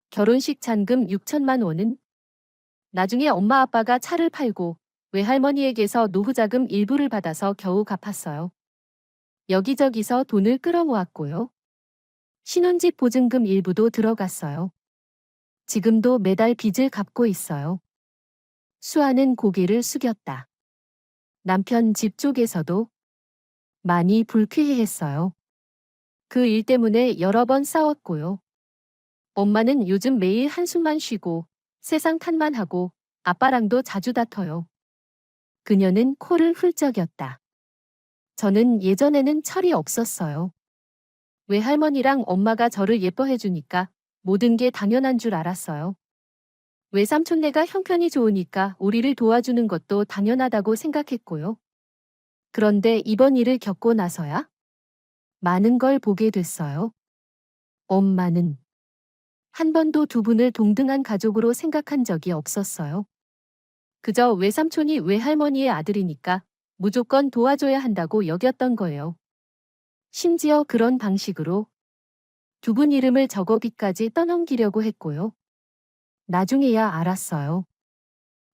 결혼식 잔금 6천만 원은 나중에 엄마 아빠가 차를 팔고 외할머니에게서 노후자금 일부를 받아서 겨우 갚았어요. 여기저기서 돈을 끌어모았고요. 신혼집 보증금 일부도 들어갔어요. 지금도 매달 빚을 갚고 있어요. 수아는 고개를 숙였다. 남편 집 쪽에서도 많이 불쾌해했어요. 그 일 때문에 여러 번 싸웠고요. 엄마는 요즘 매일 한숨만 쉬고 세상 탓만 하고 아빠랑도 자주 다퉈요. 그녀는 코를 훌쩍였다. 저는 예전에는 철이 없었어요. 외할머니랑 엄마가 저를 예뻐해주니까 모든 게 당연한 줄 알았어요. 외삼촌네가 형편이 좋으니까 우리를 도와주는 것도 당연하다고 생각했고요. 그런데 이번 일을 겪고 나서야 많은 걸 보게 됐어요. 엄마는 한 번도 두 분을 동등한 가족으로 생각한 적이 없었어요. 그저 외삼촌이 외할머니의 아들이니까 무조건 도와줘야 한다고 여겼던 거예요. 심지어 그런 방식으로 두 분 이름을 적어 빚까지 떠넘기려고 했고요. 나중에야 알았어요.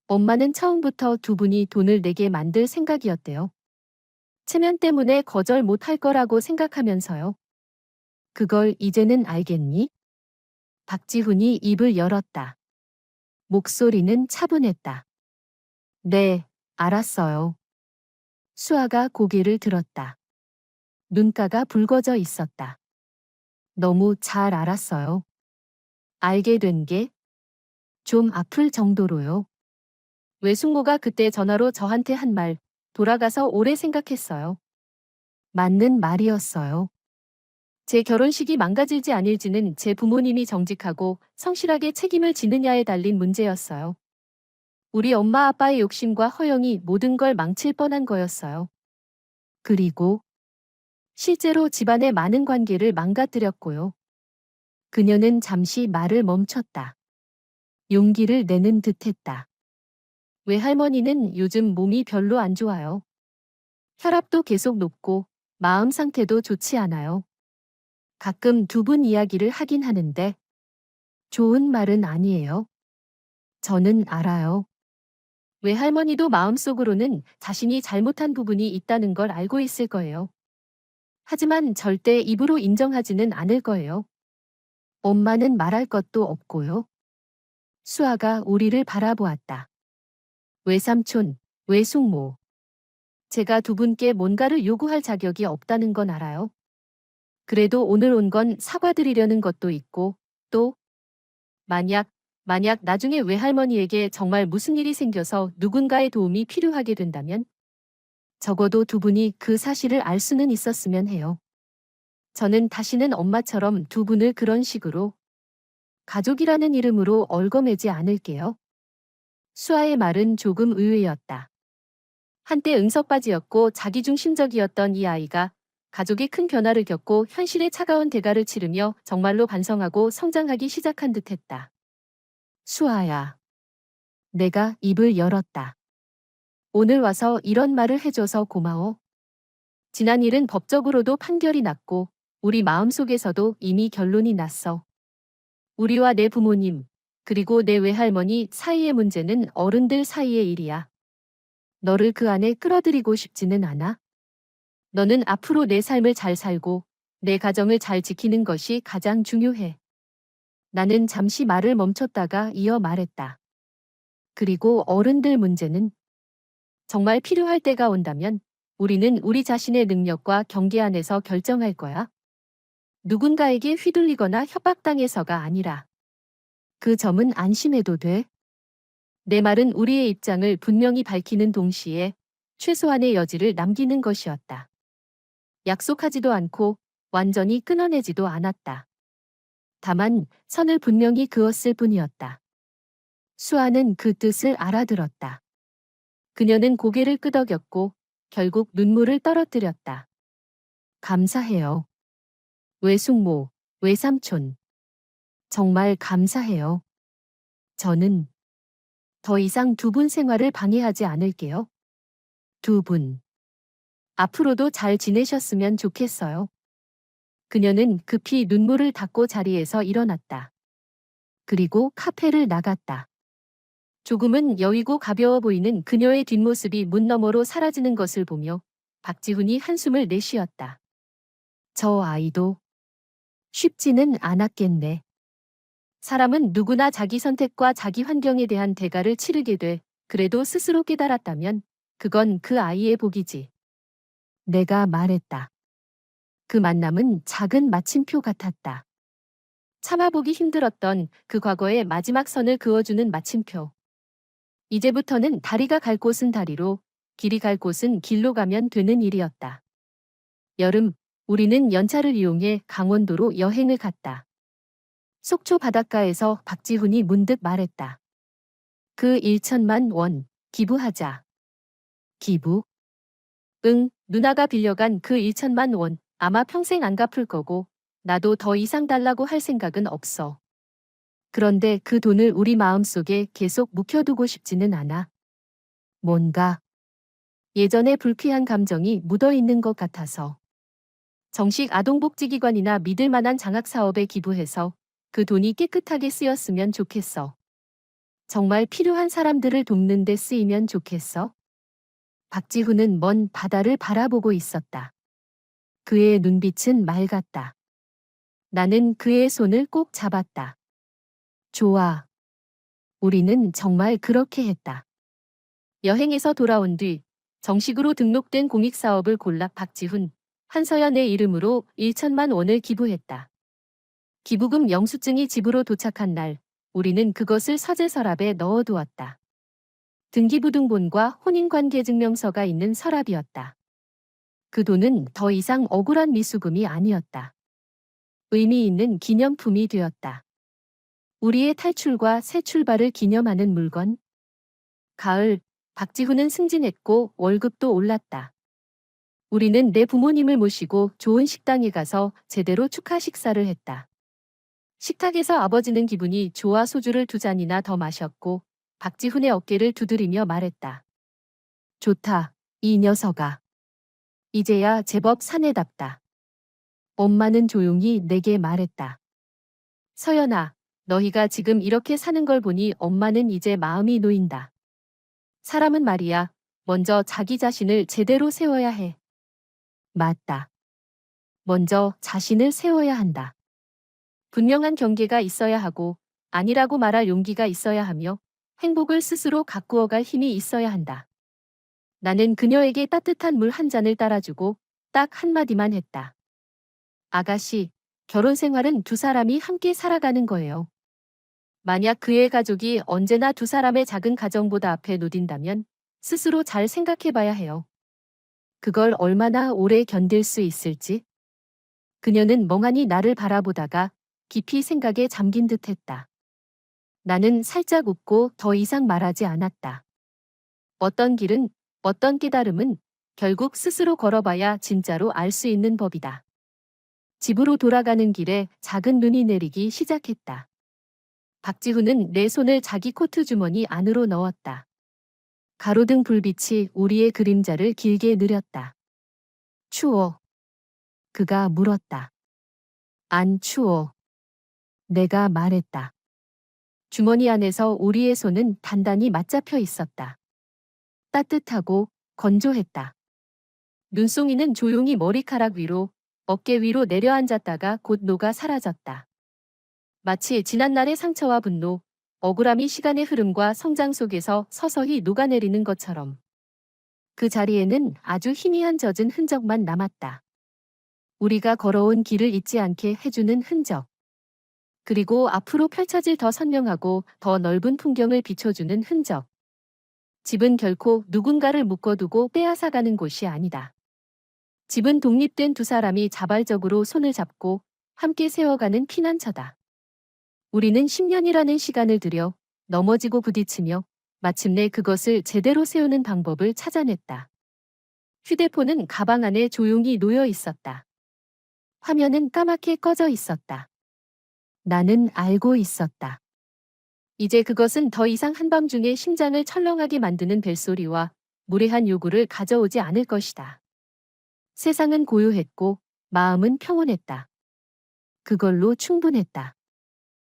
엄마는 처음부터 두 분이 돈을 내게 만들 생각이었대요. 체면 때문에 거절 못할 거라고 생각하면서요. 그걸 이제는 알겠니? 박지훈이 입을 열었다. 목소리는 차분했다. 네, 알았어요. 수아가 고개를 들었다. 눈가가 붉어져 있었다. 너무 잘 알았어요. 알게 된 게 좀 아플 정도로요. 외숙모가 그때 전화로 저한테 한 말, 돌아가서 오래 생각했어요. 맞는 말이었어요. 제 결혼식이 망가질지 아닐지는 제 부모님이 정직하고 성실하게 책임을 지느냐에 달린 문제였어요. 우리 엄마 아빠의 욕심과 허영이 모든 걸 망칠 뻔한 거였어요. 그리고 실제로 집안의 많은 관계를 망가뜨렸고요. 그녀는 잠시 말을 멈췄다. 용기를 내는 듯했다. 외할머니는 요즘 몸이 별로 안 좋아요. 혈압도 계속 높고 마음 상태도 좋지 않아요. 가끔 두 분 이야기를 하긴 하는데 좋은 말은 아니에요. 저는 알아요. 외할머니도 마음속으로는 자신이 잘못한 부분이 있다는 걸 알고 있을 거예요. 하지만 절대 입으로 인정하지는 않을 거예요. 엄마는 말할 것도 없고요. 수아가 우리를 바라보았다. 외삼촌, 외숙모. 제가 두 분께 뭔가를 요구할 자격이 없다는 건 알아요. 그래도 오늘 온 건 사과드리려는 것도 있고, 또, 만약 나중에 외할머니에게 정말 무슨 일이 생겨서 누군가의 도움이 필요하게 된다면, 적어도 두 분이 그 사실을 알 수는 있었으면 해요. 저는 다시는 엄마처럼 두 분을 그런 식으로 가족이라는 이름으로 얽어매지 않을게요. 수아의 말은 조금 의외였다. 한때 응석바지였고 자기중심적이었던 이 아이가 가족이 큰 변화를 겪고 현실의 차가운 대가를 치르며 정말로 반성하고 성장하기 시작한 듯했다. 수아야. 내가 입을 열었다. 오늘 와서 이런 말을 해줘서 고마워. 지난 일은 법적으로도 판결이 났고 우리 마음속에서도 이미 결론이 났어. 우리와 내 부모님, 그리고 내 외할머니 사이의 문제는 어른들 사이의 일이야. 너를 그 안에 끌어들이고 싶지는 않아. 너는 앞으로 내 삶을 잘 살고 내 가정을 잘 지키는 것이 가장 중요해. 나는 잠시 말을 멈췄다가 이어 말했다. 그리고 어른들 문제는 정말 필요할 때가 온다면 우리는 우리 자신의 능력과 경계 안에서 결정할 거야. 누군가에게 휘둘리거나 협박당해서가 아니라. 그 점은 안심해도 돼. 내 말은 우리의 입장을 분명히 밝히는 동시에 최소한의 여지를 남기는 것이었다. 약속하지도 않고 완전히 끊어내지도 않았다. 다만 선을 분명히 그었을 뿐이었다. 수아는 그 뜻을 알아들었다. 그녀는 고개를 끄덕였고 결국 눈물을 떨어뜨렸다. 감사해요. 외숙모, 외삼촌. 정말 감사해요. 저는 더 이상 두 분 생활을 방해하지 않을게요. 두 분. 앞으로도 잘 지내셨으면 좋겠어요. 그녀는 급히 눈물을 닦고 자리에서 일어났다. 그리고 카페를 나갔다. 조금은 여위고 가벼워 보이는 그녀의 뒷모습이 문 너머로 사라지는 것을 보며 박지훈이 한숨을 내쉬었다. 저 아이도 쉽지는 않았겠네. 사람은 누구나 자기 선택과 자기 환경에 대한 대가를 치르게 돼 그래도 스스로 깨달았다면 그건 그 아이의 복이지. 내가 말했다. 그 만남은 작은 마침표 같았다. 참아보기 힘들었던 그 과거의 마지막 선을 그어주는 마침표. 이제부터는 다리가 갈 곳은 다리로, 길이 갈 곳은 길로 가면 되는 일이었다. 여름, 우리는 연차를 이용해 강원도로 여행을 갔다. 속초 바닷가에서 박지훈이 문득 말했다. 그 1천만 원, 기부하자. 기부? 응, 누나가 빌려간 그 1천만 원, 아마 평생 안 갚을 거고, 나도 더 이상 달라고 할 생각은 없어. 그런데 그 돈을 우리 마음속에 계속 묵혀두고 싶지는 않아. 뭔가 예전의 불쾌한 감정이 묻어있는 것 같아서. 정식 아동복지기관이나 믿을 만한 장학사업에 기부해서 그 돈이 깨끗하게 쓰였으면 좋겠어. 정말 필요한 사람들을 돕는 데 쓰이면 좋겠어. 박지훈은 먼 바다를 바라보고 있었다. 그의 눈빛은 맑았다. 나는 그의 손을 꼭 잡았다. 좋아. 우리는 정말 그렇게 했다. 여행에서 돌아온 뒤 정식으로 등록된 공익사업을 골라 박지훈, 한서연의 이름으로 1천만 원을 기부했다. 기부금 영수증이 집으로 도착한 날, 우리는 그것을 서재 서랍에 넣어두었다. 등기부등본과 혼인관계증명서가 있는 서랍이었다. 그 돈은 더 이상 억울한 미수금이 아니었다. 의미 있는 기념품이 되었다. 우리의 탈출과 새 출발을 기념하는 물건. 가을, 박지훈은 승진했고 월급도 올랐다. 우리는 내 부모님을 모시고 좋은 식당에 가서 제대로 축하 식사를 했다. 식탁에서 아버지는 기분이 좋아 소주를 2잔이나 더 마셨고 박지훈의 어깨를 두드리며 말했다. 좋다, 이 녀석아. 이제야 제법 사내답다. 엄마는 조용히 내게 말했다. 서연아, 너희가 지금 이렇게 사는 걸 보니 엄마는 이제 마음이 놓인다. 사람은 말이야, 먼저 자기 자신을 제대로 세워야 해. 맞다. 먼저 자신을 세워야 한다. 분명한 경계가 있어야 하고 아니라고 말할 용기가 있어야 하며 행복을 스스로 가꾸어갈 힘이 있어야 한다. 나는 그녀에게 따뜻한 물 한 잔을 따라주고 딱 한마디만 했다. 아가씨, 결혼 생활은 두 사람이 함께 살아가는 거예요. 만약 그의 가족이 언제나 두 사람의 작은 가정보다 앞에 놓인다면 스스로 잘 생각해 봐야 해요. 그걸 얼마나 오래 견딜 수 있을지. 그녀는 멍하니 나를 바라보다가 깊이 생각에 잠긴 듯 했다. 나는 살짝 웃고 더 이상 말하지 않았다. 어떤 길은, 어떤 깨달음은 결국 스스로 걸어봐야 진짜로 알 수 있는 법이다. 집으로 돌아가는 길에 작은 눈이 내리기 시작했다. 박지훈은 내 손을 자기 코트 주머니 안으로 넣었다. 가로등 불빛이 우리의 그림자를 길게 느렸다. 추워. 그가 물었다. 안 추워. 내가 말했다. 주머니 안에서 우리의 손은 단단히 맞잡혀 있었다. 따뜻하고 건조했다. 눈송이는 조용히 머리카락 위로, 어깨 위로 내려앉았다가 곧 녹아 사라졌다. 마치 지난날의 상처와 분노, 억울함이 시간의 흐름과 성장 속에서 서서히 녹아내리는 것처럼 그 자리에는 아주 희미한 젖은 흔적만 남았다. 우리가 걸어온 길을 잊지 않게 해주는 흔적. 그리고 앞으로 펼쳐질 더 선명하고 더 넓은 풍경을 비춰주는 흔적. 집은 결코 누군가를 묶어두고 빼앗아가는 곳이 아니다. 집은 독립된 두 사람이 자발적으로 손을 잡고 함께 세워가는 피난처다. 우리는 10년이라는 시간을 들여 넘어지고 부딪히며 마침내 그것을 제대로 세우는 방법을 찾아냈다. 휴대폰은 가방 안에 조용히 놓여 있었다. 화면은 까맣게 꺼져 있었다. 나는 알고 있었다. 이제 그것은 더 이상 한밤중에 심장을 철렁하게 만드는 벨소리와 무례한 요구를 가져오지 않을 것이다. 세상은 고요했고 마음은 평온했다. 그걸로 충분했다.